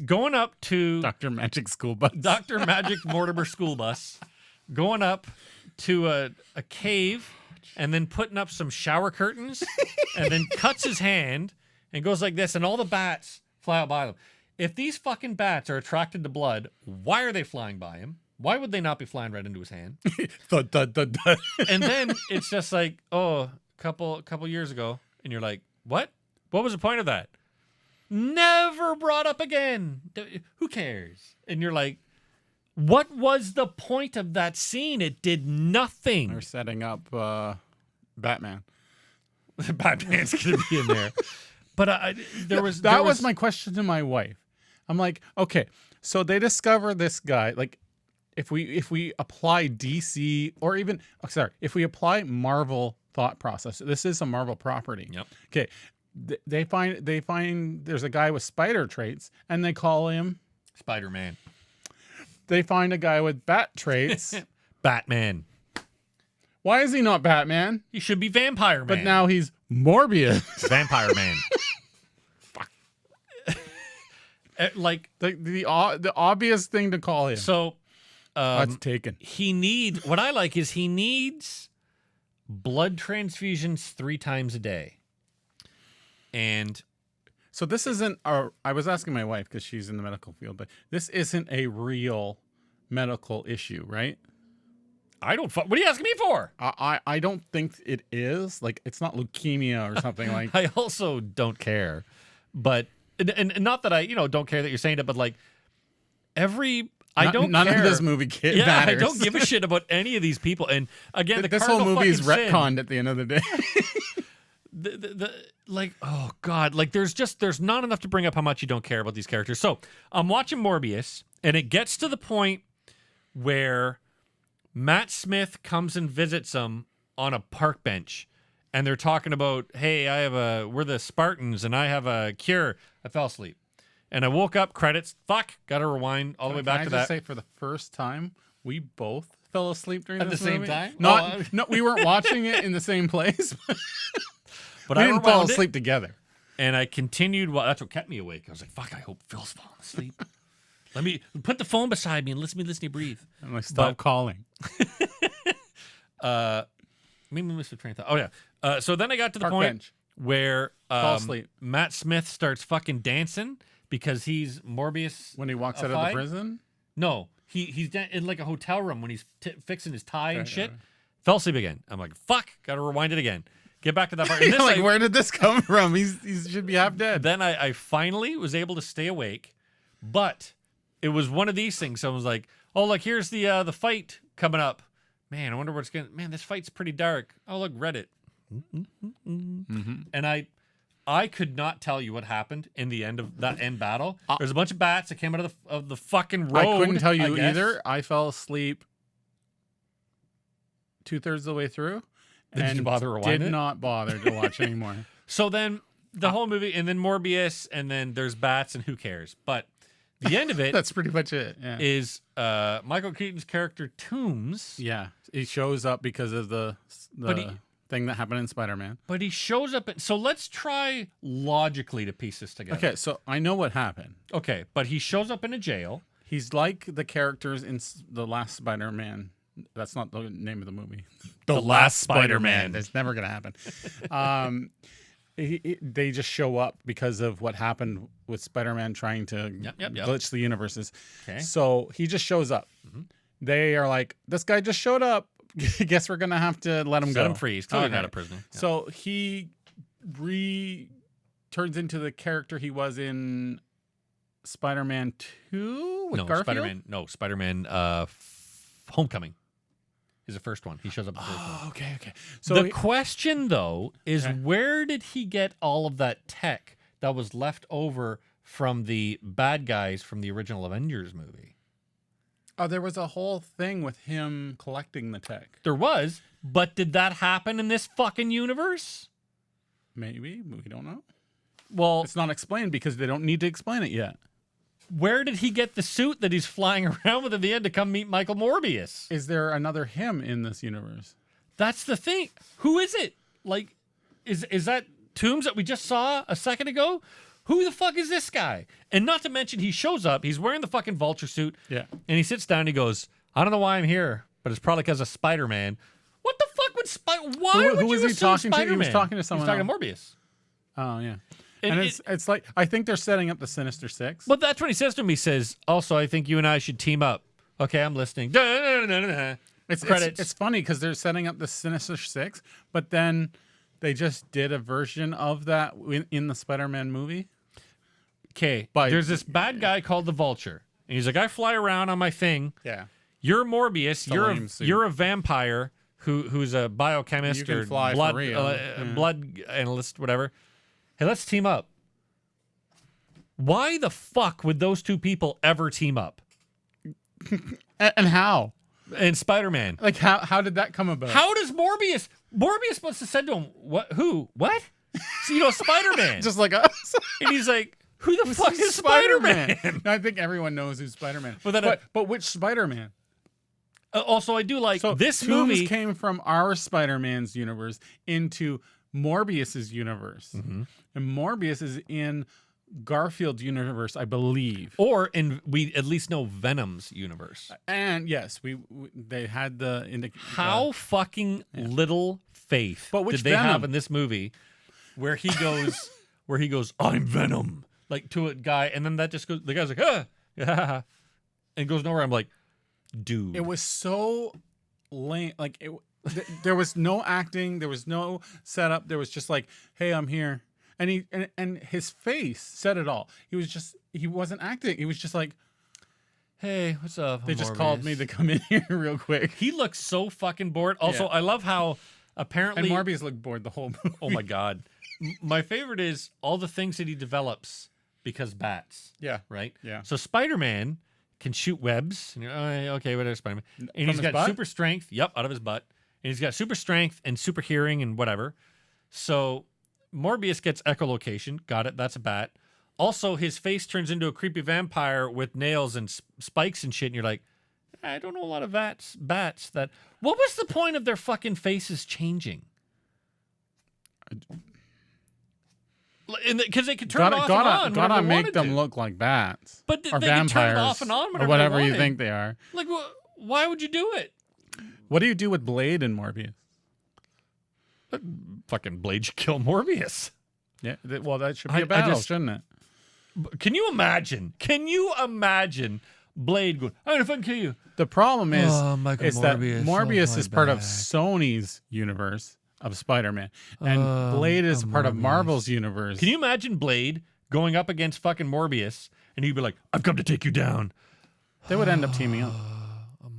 going up to Dr. Magic School Bus. Dr. Magic Mortimer School Bus, going up to a cave and then putting up some shower curtains and then cuts his hand and goes like this, and all the bats fly out by them. If these fucking bats are attracted to blood, why are they flying by him? Why would they not be flying right into his hand? Thud, thud, thud, thud. And then it's just like, oh, couple years ago, and you're like, what? What was the point of that? Never brought up again. Who cares? And you're like, what was the point of that scene? It did nothing. They're setting up Batman. Batman's gonna be in there. But That was my question to my wife. I'm like, okay, so they discover this guy. Like, if we apply DC or even if we apply Marvel thought process, this is a Marvel property. Yep. Okay, they find there's a guy with spider traits, and they call him Spider-Man. They find a guy with bat traits. Batman. Why is he not Batman? He should be Vampire Man. But now he's Morbius. Vampire Man. Fuck. Like the obvious thing to call him. so. That's taken. He needs blood transfusions 3 times a day. And So this isn't I was asking my wife because she's in the medical field, but this isn't a real medical issue, right? what are you asking me for? I don't think it is. Like, it's not leukemia or something like. I also don't care. But and not that I, don't care that you're saying it, but like None care. of this movie Yeah, matters. I don't give a shit about any of these people. And again, This whole cardinal movie is fucking sin- retconned at the end of the day. Oh god, like there's not enough to bring up how much you don't care about these characters. So I'm watching Morbius, and it gets to the point where Matt Smith comes and visits him on a park bench, and they're talking about, hey, we're the Spartans and I have a cure. I fell asleep. And I woke up, credits, got to rewind all the way back to Can I that. just say, for the first time, we both fell asleep during At this the same movie? time? No, we weren't watching it in the same place. But we I didn't fall rewound it, asleep together. and I continued. Well, that's what kept me awake. I was like, fuck, I hope Phil's falling asleep. Let me put the phone beside me and listen to you breathe. I'm like, stop calling. Maybe we missed the train of thought. Oh, yeah. So then I got to the Park point bench. where Fall asleep. Matt Smith starts fucking dancing because he's Morbius. When he walks out of the prison? No, he's in like a hotel room when he's fixing his tie and shit. Right. Fell asleep again. I'm like, fuck, gotta rewind it again. Get back to that part. And You're this, like, where did this come from? He should be half dead. then I finally was able to stay awake, but it was one of these things. Someone was like, oh, look, here's the fight coming up. Man, I wonder what's going to... Man, this fight's pretty dark. Oh, look, Reddit. And I could not tell you what happened in the end of that end battle. There's a bunch of bats that came out of the fucking road. I couldn't tell you guess. either. I fell asleep 2/3 of the way through. Did you bother to rewind Did it? not bother to watch anymore. So then the whole movie, and then Morbius, and then there's bats, and who cares? But the end of it That's pretty much it. Yeah. is Michael Keaton's character Toombs. Yeah. He shows up because of the thing that happened in Spider-Man. But he shows up. So let's try logically to piece this together. Okay, so I know what happened. Okay, but he shows up in a jail. He's like the characters in the last Spider-Man. That's not the name of the movie. The Last Spider-Man. That's never going to happen. They just show up because of what happened with Spider-Man trying to glitch the universes. Okay. So he just shows up. They are like, this guy just showed up. Guess we're going to have to let him go. Set him free. He's clearly Okay. not a prisoner. Yeah. So he turns into the character he was in Spider-Man 2 with Garfield? Spider-Man Homecoming is the first one. He shows up in the first one. Okay. So The question, though, is where did he get all of that tech that was left over from the bad guys from the original Avengers movie? there was a whole thing with him collecting the tech. There was, but did that happen in this fucking universe? Maybe. We don't know. Well, It's not explained because they don't need to explain it yet. where did he get the suit that he's flying around with at the end to come meet Michael Morbius? Is there another him in this universe? That's the thing. Who is it? Like, is that Toombs that we just saw a second ago? Who the fuck is this guy? And not to mention, he shows up. He's wearing the fucking vulture suit. Yeah. And he sits down and he goes, I don't know why I'm here, but it's probably because of Spider-Man. What the fuck would why would Who you was he assume talking to? He was Spider-Man? talking to someone He was talking to Morbius. Oh, yeah. And And it's like, I think they're setting up the Sinister Six. But that's what he says to him. He says, also, I think you and I should team up. Okay, I'm listening. Credits. It's funny because they're setting up the Sinister Six, but then they just did a version of that in the Spider-Man movie. Okay, But- there's this bad guy called the Vulture. And he's like, I fly around on my thing. Yeah. You're Morbius. a lame suit. You're a vampire who's a biochemist You can or fly for blood real. Yeah. blood analyst, whatever. Hey, let's team up. Why the fuck would those two people ever team up? And how? And Spider-Man. Like, how did that come about? How does Morbius must have said to him, what? Who? What? So, Spider-Man. Just like us. And he's like, who the fuck is Spider-Man? I think everyone knows who's Spider-Man. But But which Spider-Man? Also, I do like So this Toombs movie. came from our Spider-Man's universe into Morbius's universe. Mm-hmm. And Morbius is in Garfield's universe, I believe. Or we at least know Venom's universe. And yes, they had the How fucking little faith But which did they Venom? have in this movie where he goes, I'm Venom, like to a guy, and then that just goes, the guy's like, yeah, and goes nowhere. I'm like, dude. It was so lame. Like there was no acting, there was no setup. There was just like, hey, I'm here. And and his face said it all. He wasn't acting. He was just like, hey, what's up? they just called me to come in here real quick. He looks so fucking bored. Also, Yeah. I love how And apparently Morbius looked bored the whole movie. oh my god. My favorite is all the things that he develops because bats. Yeah. Right? Yeah. So Spider-Man can shoot webs. And you're, oh, okay, whatever, Spider-Man. And From he's his got butt? super strength. Yep, out of his butt. And he's got super strength and super hearing and whatever. So Morbius gets echolocation. Got it. That's a bat. Also, his face turns into a creepy vampire with nails and spikes and shit. And you're like, I don't know a lot of bats that. What was the point of their fucking faces changing? Because they could turn it off and on. Gotta make them look like bats. But or they vampires, can turn it off and on or whatever you think they are. Like, why would you do it? What do you do with Blade and Morbius? Fucking Blade should kill Morbius. Yeah, well, that should be a battle, shouldn't it? Can you imagine? Blade going, I'm gonna fucking kill you. The problem is, that Morbius, Morbius is part of Sony's universe of Spider-Man, and Blade is part of Marvel's universe. Can you imagine Blade going up against fucking Morbius, and he'd be like, I've come to take you down? They would end up teaming up.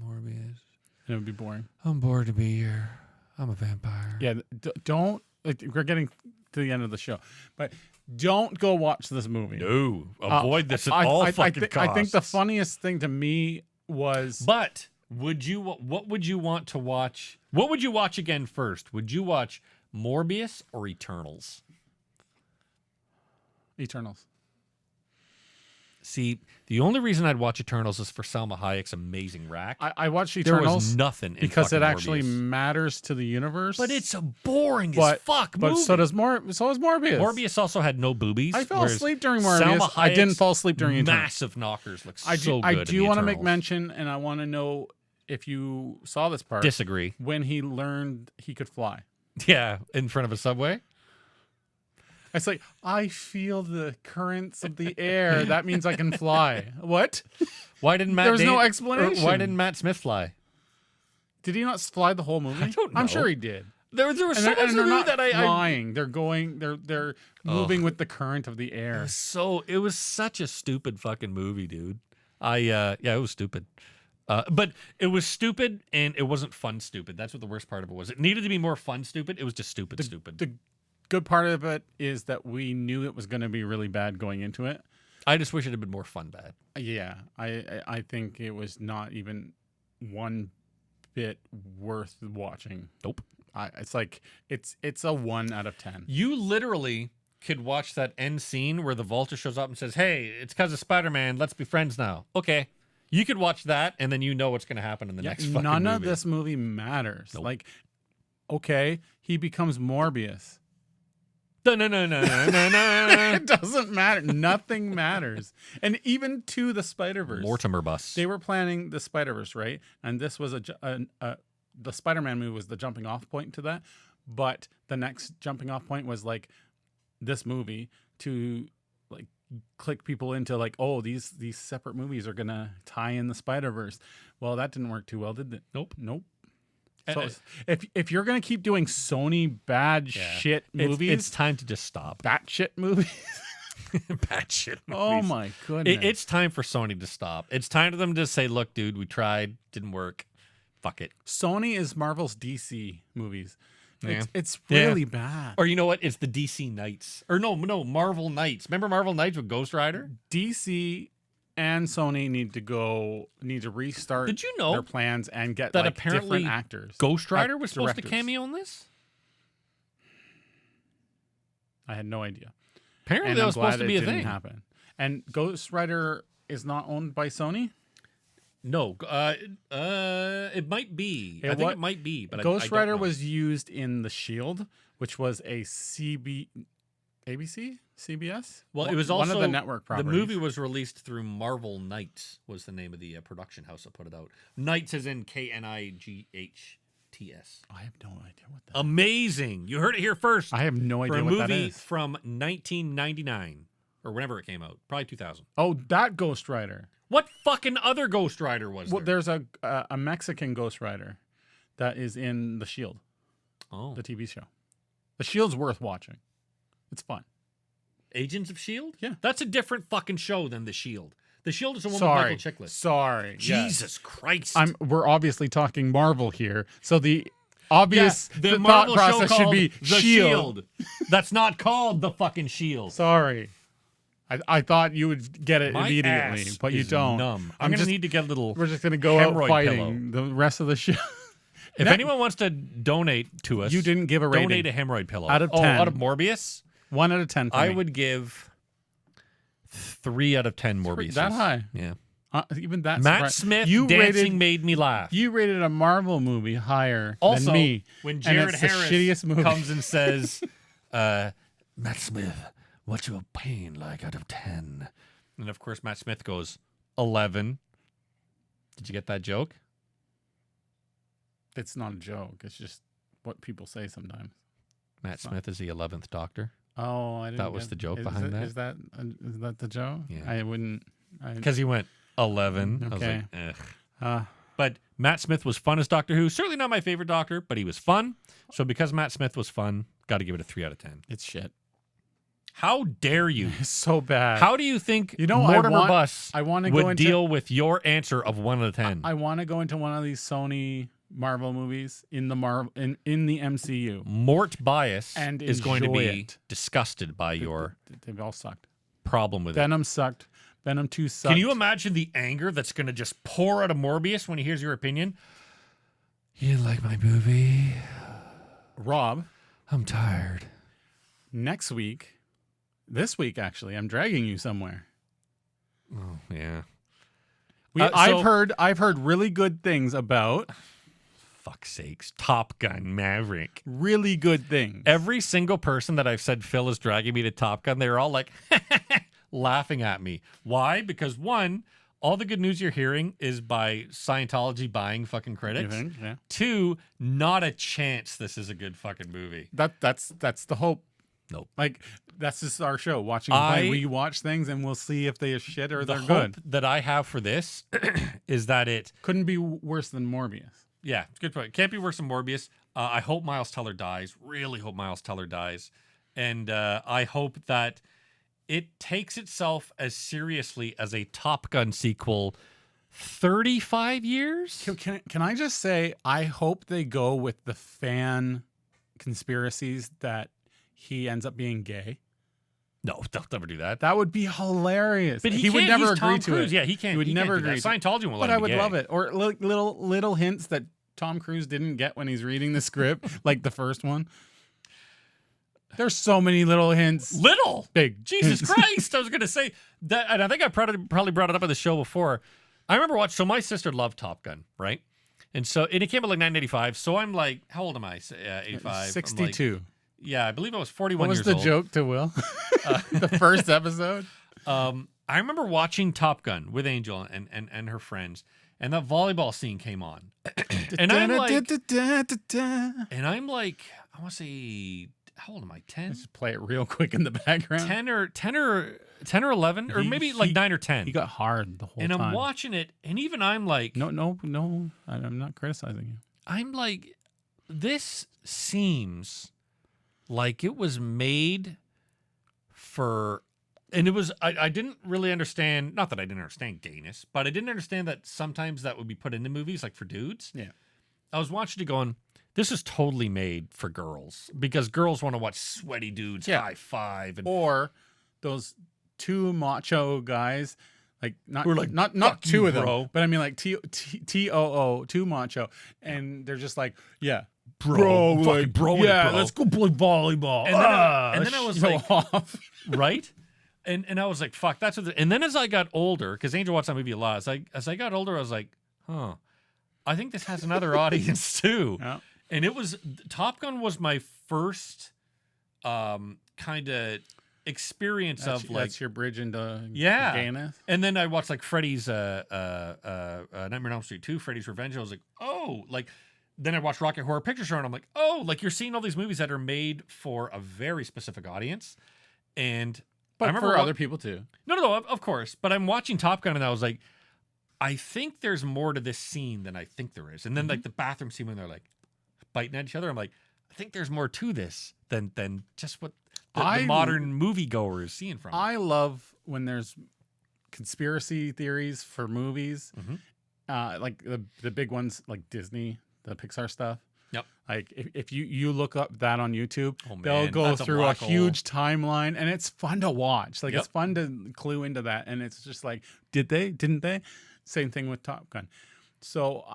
Morbius. And it would be boring. I'm bored to be here. I'm a vampire. Yeah, don't. We're getting to the end of the show, but don't go watch this movie. No, avoid this at all fucking costs. I think the funniest thing to me was. But what would you want to watch? What would you watch again first? Would you watch Morbius or Eternals? Eternals. See, the only reason I'd watch Eternals is for Salma Hayek's amazing rack. I watched Eternals. There was nothing in because it fucking actually Morbius. matters to the universe. But it's a boring as fuck movie. But so is Morbius. Morbius also had no boobies. I fell asleep during Morbius. I didn't fall asleep during Eternals. Massive knockers look I so good. I do want to make mention, and I want to know if you saw this part. Disagree. When he learned he could fly. Yeah, in front of a subway. It's like, I feel the currents of the air. That means I can fly. What? Why didn't Matt? There's no explanation. Why didn't Matt Smith fly? Did he not fly the whole movie? I don't know. I'm sure he did. There was so much of the movie that I flying. They're going. They're moving with the current of the air. It was such a stupid fucking movie, dude. It was stupid. But it was stupid, and it wasn't fun stupid. That's what the worst part of it was. It needed to be more fun stupid. It was just stupid. The good part of it is that we knew it was going to be really bad going into it. I just wish it had been more fun bad. Yeah, I think it was not even one bit worth watching. Nope. It's like it's a 1 out of 10. You literally could watch that end scene where the Vulture shows up and says, "Hey, it's because of Spider-Man. Let's be friends now." Okay. You could watch that, and then you know what's going to happen in the next fucking none movie. of this movie matters. Nope. Like, okay, he becomes Morbius. No. It doesn't matter. Nothing matters. And even to the Spider-Verse. Mortimer bus. They were planning the Spider-Verse, right? And this was the Spider-Man movie was the jumping off point to that. But the next jumping off point was like this movie to like click people into like, oh, these separate movies are going to tie in the Spider-Verse. Well, that didn't work too well, did it? Nope. So if you're gonna keep doing Sony bad shit movies, it's time to just stop. Batshit movies. Batshit movies. Oh my goodness! It's time for Sony to stop. It's time for them to say, "Look, dude, we tried, didn't work. Fuck it." Sony is Marvel's DC movies. Yeah. It's really bad. Or you know what? It's the DC Knights. Or no, Marvel Knights. Remember Marvel Knights with Ghost Rider? DC and Sony need to restart Did you know their plans and get that like apparently different actors. Ghost Rider was supposed to directors. cameo in this? I had no idea. Apparently and that I'm was supposed to glad be it a didn't thing. happen. And Ghost Rider is not owned by Sony? No, it might be. I think it might be, but Ghost I don't Rider know. was used in The Shield, which was a ABC, CBS. Well, it was also one of the network properties. The movie was released through Marvel Knights, was the name of the production house that put it out. Knights is in KNIGHTS. I have no idea what that. Amazing! You heard it here first. I have no for idea a what that movie is. from 1999 or whenever it came out, probably 2000. Oh, that Ghost Rider. What fucking other Ghost Rider was there? Well, there's a Mexican Ghost Rider that is in The Shield, the TV show. The Shield's worth watching. It's fun. Agents of S.H.I.E.L.D.? Yeah. That's a different fucking show than The Shield. The Shield is the one with Michael Chiklis. Sorry. Jesus Christ. We're obviously talking Marvel here, so the obvious the thought Marvel process show should be The Shield. That's not called the fucking Shield. Sorry. I thought you would get it My immediately, ass but you is don't. numb. I'm going to need to get a little We're just going to go out hemorrhoid fighting the rest of the show. If anyone wants to donate to us, You didn't give a rating. donate a hemorrhoid pillow. Out of 10. Out of Morbius? 1 out of 10 for I me. would give 3 out of 10 Morbius. That high? Yeah. Even that. Matt Smith dancing made me laugh. You rated a Marvel movie higher Also, than me. when and Jared it's the Harris shittiest movie. comes and says, Matt Smith, what's your pain like out of 10? And of course, Matt Smith goes, 11. Did you get that joke? It's not a joke. It's just what people say sometimes. Matt Smith is the 11th Doctor. Oh, I didn't. That was the joke behind that? Is that the joke? Yeah. I wouldn't. Because he went 11. I was Okay. like, ugh. But Matt Smith was fun as Doctor Who. Certainly not my favorite Doctor, but he was fun. So because Matt Smith was fun, got to give it a 3 out of 10. It's shit. How dare you? It's so bad. How do you think I Mortimer want- Bus I wanna would go into- deal with your answer of 1 out of 10? I want to go into one of these Sony Marvel movies in the in the MCU. Mort Bias And is going to enjoy be it. disgusted by your They've all sucked. problem with it. Venom sucked. Venom 2 sucked. Can you imagine the anger that's going to just pour out of Morbius when he hears your opinion? You didn't like my movie? Rob, I'm tired. this week actually, I'm dragging you somewhere. Oh, yeah. I've heard really good things about Fuck's sakes. Top Gun Maverick. really good things. Every single person that I've said Phil is dragging me to Top Gun, they're all like laughing at me. Why? Because one, all the good news you're hearing is by Scientology buying fucking You critics. think? Yeah. Two, not a chance this is a good fucking movie. That's the hope. Nope. Like that's just our show. Watching play. We watch things and we'll see if they are shit or The they're hope good. that I have for this is that it, Couldn't be worse than Morbius. yeah, good point. Can't be worse than Morbius. I hope Miles Teller dies. Really hope Miles Teller dies. And I hope that it takes itself as seriously as a Top Gun sequel 35 years? Can I just say I hope they go with the fan conspiracies that he ends up being gay. No, they'll never do that. That would be hilarious. But he would can't. never He's agree Tom to Cruise. it. Yeah, he can't. He would can't never do that. agree to it. Scientology won't let But him I would be gay. love it. Or little hints that Tom Cruise didn't get when he's reading the script, like the first one. There's so many little hints. Little. Big. Jesus hints. Christ. I was going to say that, and I think I probably brought it up on the show before. I remember watching, so my sister loved Top Gun, right? And it came out like 1985. So I'm like, how old am I? 85. 62. Yeah, I believe I was 41 What was years the old. joke to Will? The first episode? I remember watching Top Gun with Angel and her friends, and that volleyball scene came on. And I'm like, I want to say, how old am I? 10? Let's just play it real quick in the background. 10 or 11, or maybe like 9 or 10. He got hard the whole and time. I'm watching it, and even I'm like, No. I'm not criticizing you. I'm like, this seems like it was made for, and it was, I didn't really understand, not that I didn't understand gayness, but I didn't understand that sometimes that would be put into movies like for dudes. Yeah. I was watching it going, this is totally made for girls because girls want to watch sweaty dudes high five. And Or those two macho guys, like not Who are like, not "Fuck two you, of them, bro." but I mean like TOO, two macho, and they're just like, yeah, Bro, fucking like, bro it, yeah, bro. let's go play volleyball. And then I was show like, off. right? And I was like, fuck, that's what. And then as I got older, because Angel watched that movie a lot, as I got older, I was like, huh, I think this has another audience too. Yeah. And it was Top Gun was my first kind of experience of like, That's your bridge into yeah. gayness. And then I watched like Freddy's Nightmare on Elm Street 2, Freddy's Revenge. I was like, oh, like. Then I watched Rocket Horror Picture Show, and I'm like, oh, like you're seeing all these movies that are made for a very specific audience. And I But remember for other people too. No, of course. But I'm watching Top Gun, and I was like, I think there's more to this scene than I think there is. And then like the bathroom scene when they're like biting at each other, I'm like, I think there's more to this than just what the modern moviegoer is seeing from it. I love when there's conspiracy theories for movies, like the big ones like Disney, the Pixar stuff. Yep. Like if you look up that on YouTube, Oh, man, they'll go that's a through a black hole. huge timeline, and it's fun to watch. Like Yep. it's fun to clue into that, and it's just like, did they? Didn't they? Same thing with Top Gun. So,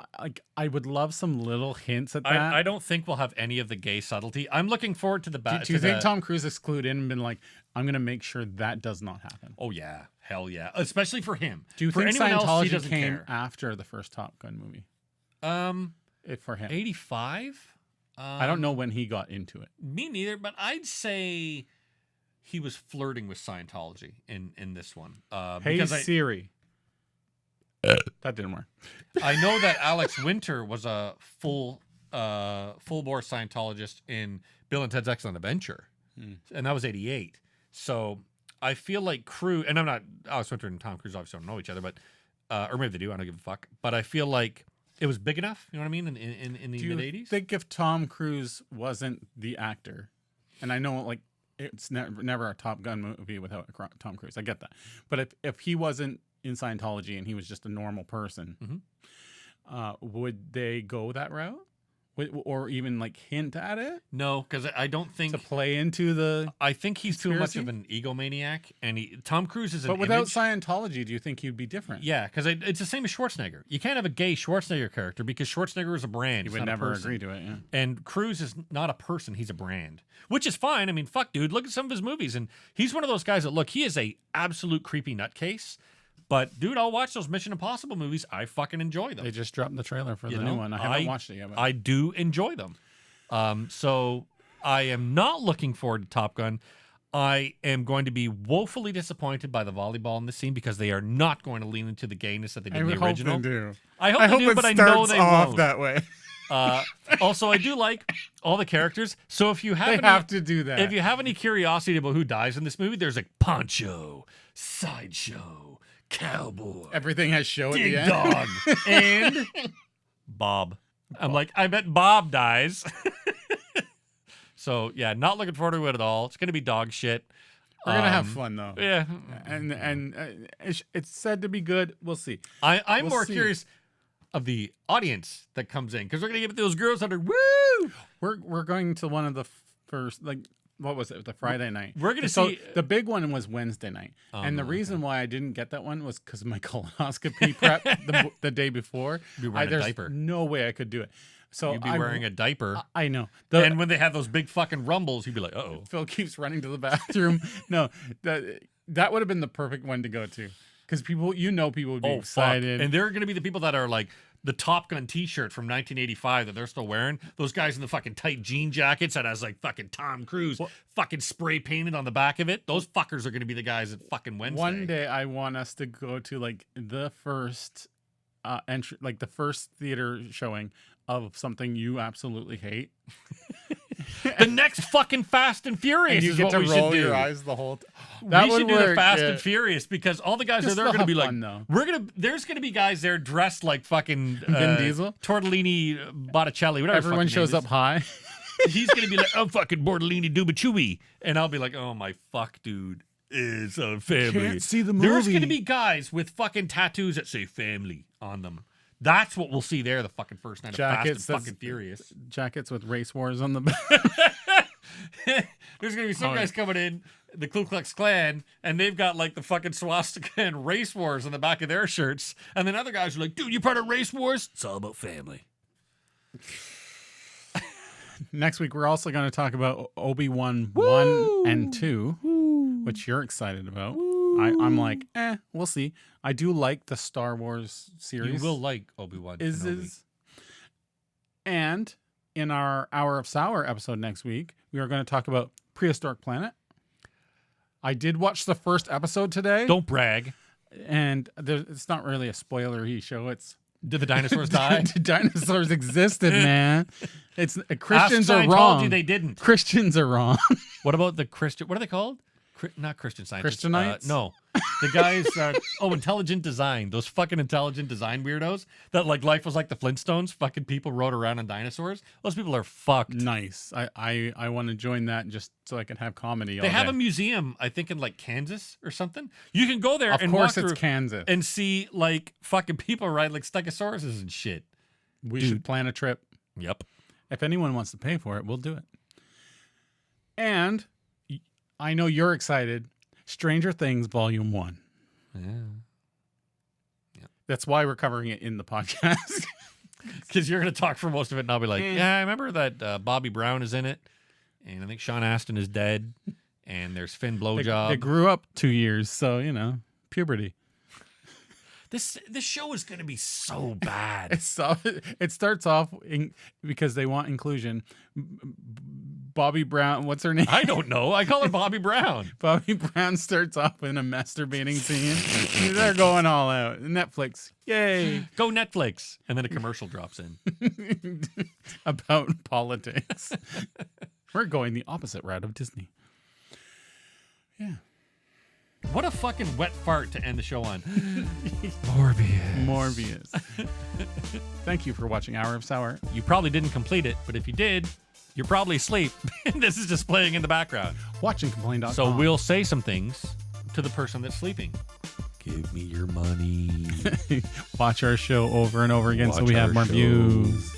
I would love some little hints at that. I don't think we'll have any of the gay subtlety. I'm looking forward to the Do you think Tom Cruise has clued in and been like, I'm going to make sure that does not happen? Oh yeah, hell yeah, especially for him. Do you for think anyone else, he Scientology doesn't came care. after the first Top Gun movie? For him, 85. I don't know when he got into it. Me neither, but I'd say he was flirting with Scientology in this one. Hey Siri. That didn't work. I know that Alex Winter was a full bore Scientologist in Bill and Ted's Excellent Adventure, and that was 88. So I feel like Cruise, and I'm not Alex Winter and Tom Cruise obviously don't know each other, but or maybe they do. I don't give a fuck. But I feel like it was big enough. You know what I mean? In the mid 80s. Do you think if Tom Cruise wasn't the actor, and I know like it's never a Top Gun movie without Tom Cruise, I get that, but if he wasn't in Scientology and he was just a normal person, would they go that route? Or even like hint at it? No, because I don't think to play into the. I think he's too much of an egomaniac, and Tom Cruise is. But without Scientology, do you think he'd be different? Yeah, because it's the same as Schwarzenegger. You can't have a gay Schwarzenegger character because Schwarzenegger is a brand. He would never agree to it. Yeah. And Cruise is not a person; he's a brand, which is fine. I mean, fuck, dude, look at some of his movies, and he's one of those guys that he is a absolute creepy nutcase. But, dude, I'll watch those Mission Impossible movies. I fucking enjoy them. They just dropped the trailer for the new one. I haven't watched it yet. But I do enjoy them. So I am not looking forward to Top Gun. I am going to be woefully disappointed by the volleyball in this scene because they are not going to lean into the gayness that they did in the original. I hope they do, but I know they won't. That way. Also, I do like all the characters. So if you have have to do that. If you have any curiosity about who dies in this movie, there's like Poncho, Sideshow, Cowboy. Everything has show at the end. Dog. And Bob. I'm like, I bet Bob dies. So, yeah, not looking forward to it at all. It's going to be dog shit. We're going to have fun, though. Yeah. And it's said to be good. We'll see. I'm more curious of the audience that comes in because we're going to give it those girls that are, woo! We're going to one of the first, what was it? The Friday night. We're going to see. The big one was Wednesday night. And the reason why I didn't get that one was because of my colonoscopy prep the day before. You'd be wearing a diaper. No way I could do it. So you'd be wearing a diaper. I know. And when they have those big fucking rumbles, you'd be like, uh-oh. Phil keeps running to the bathroom. No, that would have been the perfect one to go to. Because people would be excited. Fuck. And they're going to be the people that are like, the Top Gun t-shirt from 1985 that they're still wearing. Those guys in the fucking tight jean jackets that has like fucking Tom Cruise fucking spray painted on the back of it. Those fuckers are going to be the guys at fucking Wednesday. One day I want us to go to like the first entry, like the first theater showing of something you absolutely hate. The next fucking Fast and Furious and you is get what to we roll should do. Your eyes the whole we should do the Fast and Furious because all the guys are there are going to be like, fun, there's going to be guys there dressed like fucking Vin Diesel, Tortellini, Botticelli, whatever. Everyone shows up high. He's going to be like, I'm fucking Bortolini Dubachewy, and I'll be like, oh my fuck, dude, it's a family. Can't see the movie. There's going to be guys with fucking tattoos that say family on them. That's what we'll see there the fucking first night of Fast and fucking Furious. Jackets with race wars on the back. There's going to be some guys coming in, the Ku Klux Klan, and they've got like the fucking swastika and race wars on the back of their shirts. And then other guys are like, dude, you part of race wars? It's all about family. Next week, we're also going to talk about Obi-Wan 1 and 2, which you're excited about. I'm like, we'll see. I do like the Star Wars series. You will like Obi-Wan. And in our Hour of Sour episode next week, we are going to talk about Prehistoric Planet. I did watch the first episode today. Don't brag. And it's not really a spoilery show. Did the dinosaurs die? Dinosaurs existed, man. It's Christians are wrong. I told you they didn't. Christians are wrong. What about the Christian? What are they called? Not Christian Scientists. Christianites? No. The guys intelligent design. Those fucking intelligent design weirdos that like life was like the Flintstones. Fucking people rode around on dinosaurs. Those people are fucked. Nice. I want to join that just so I can have comedy. They have a museum, I think, in like Kansas or something. You can go there and walk through Kansas and see like fucking people ride like Stegosauruses and shit. We should plan a trip. Yep. If anyone wants to pay for it, we'll do it. And I know you're excited. Stranger Things Volume 1. Yeah. That's why we're covering it in the podcast. Because you're going to talk for most of it, and I'll be like, yeah, I remember that Bobby Brown is in it, and I think Sean Astin is dead, and there's Finn Blowjob. They grew up 2 years, so, puberty. This show is going to be so bad. It starts off because they want inclusion. Bobby Brown, what's her name? I don't know. I call her Bobby Brown. Bobby Brown starts off in a masturbating scene. They're going all out. Netflix, yay. Go Netflix. And then a commercial drops in. About politics. We're going the opposite route of Disney. Yeah. What a fucking wet fart to end the show on. Morbius. Thank you for watching Hour of Sour. You probably didn't complete it, but if you did, you're probably asleep. This is just playing in the background. Watchingcomplain.com. So we'll say some things to the person that's sleeping. Give me your money. Watch our show over and over again so we have more show. views.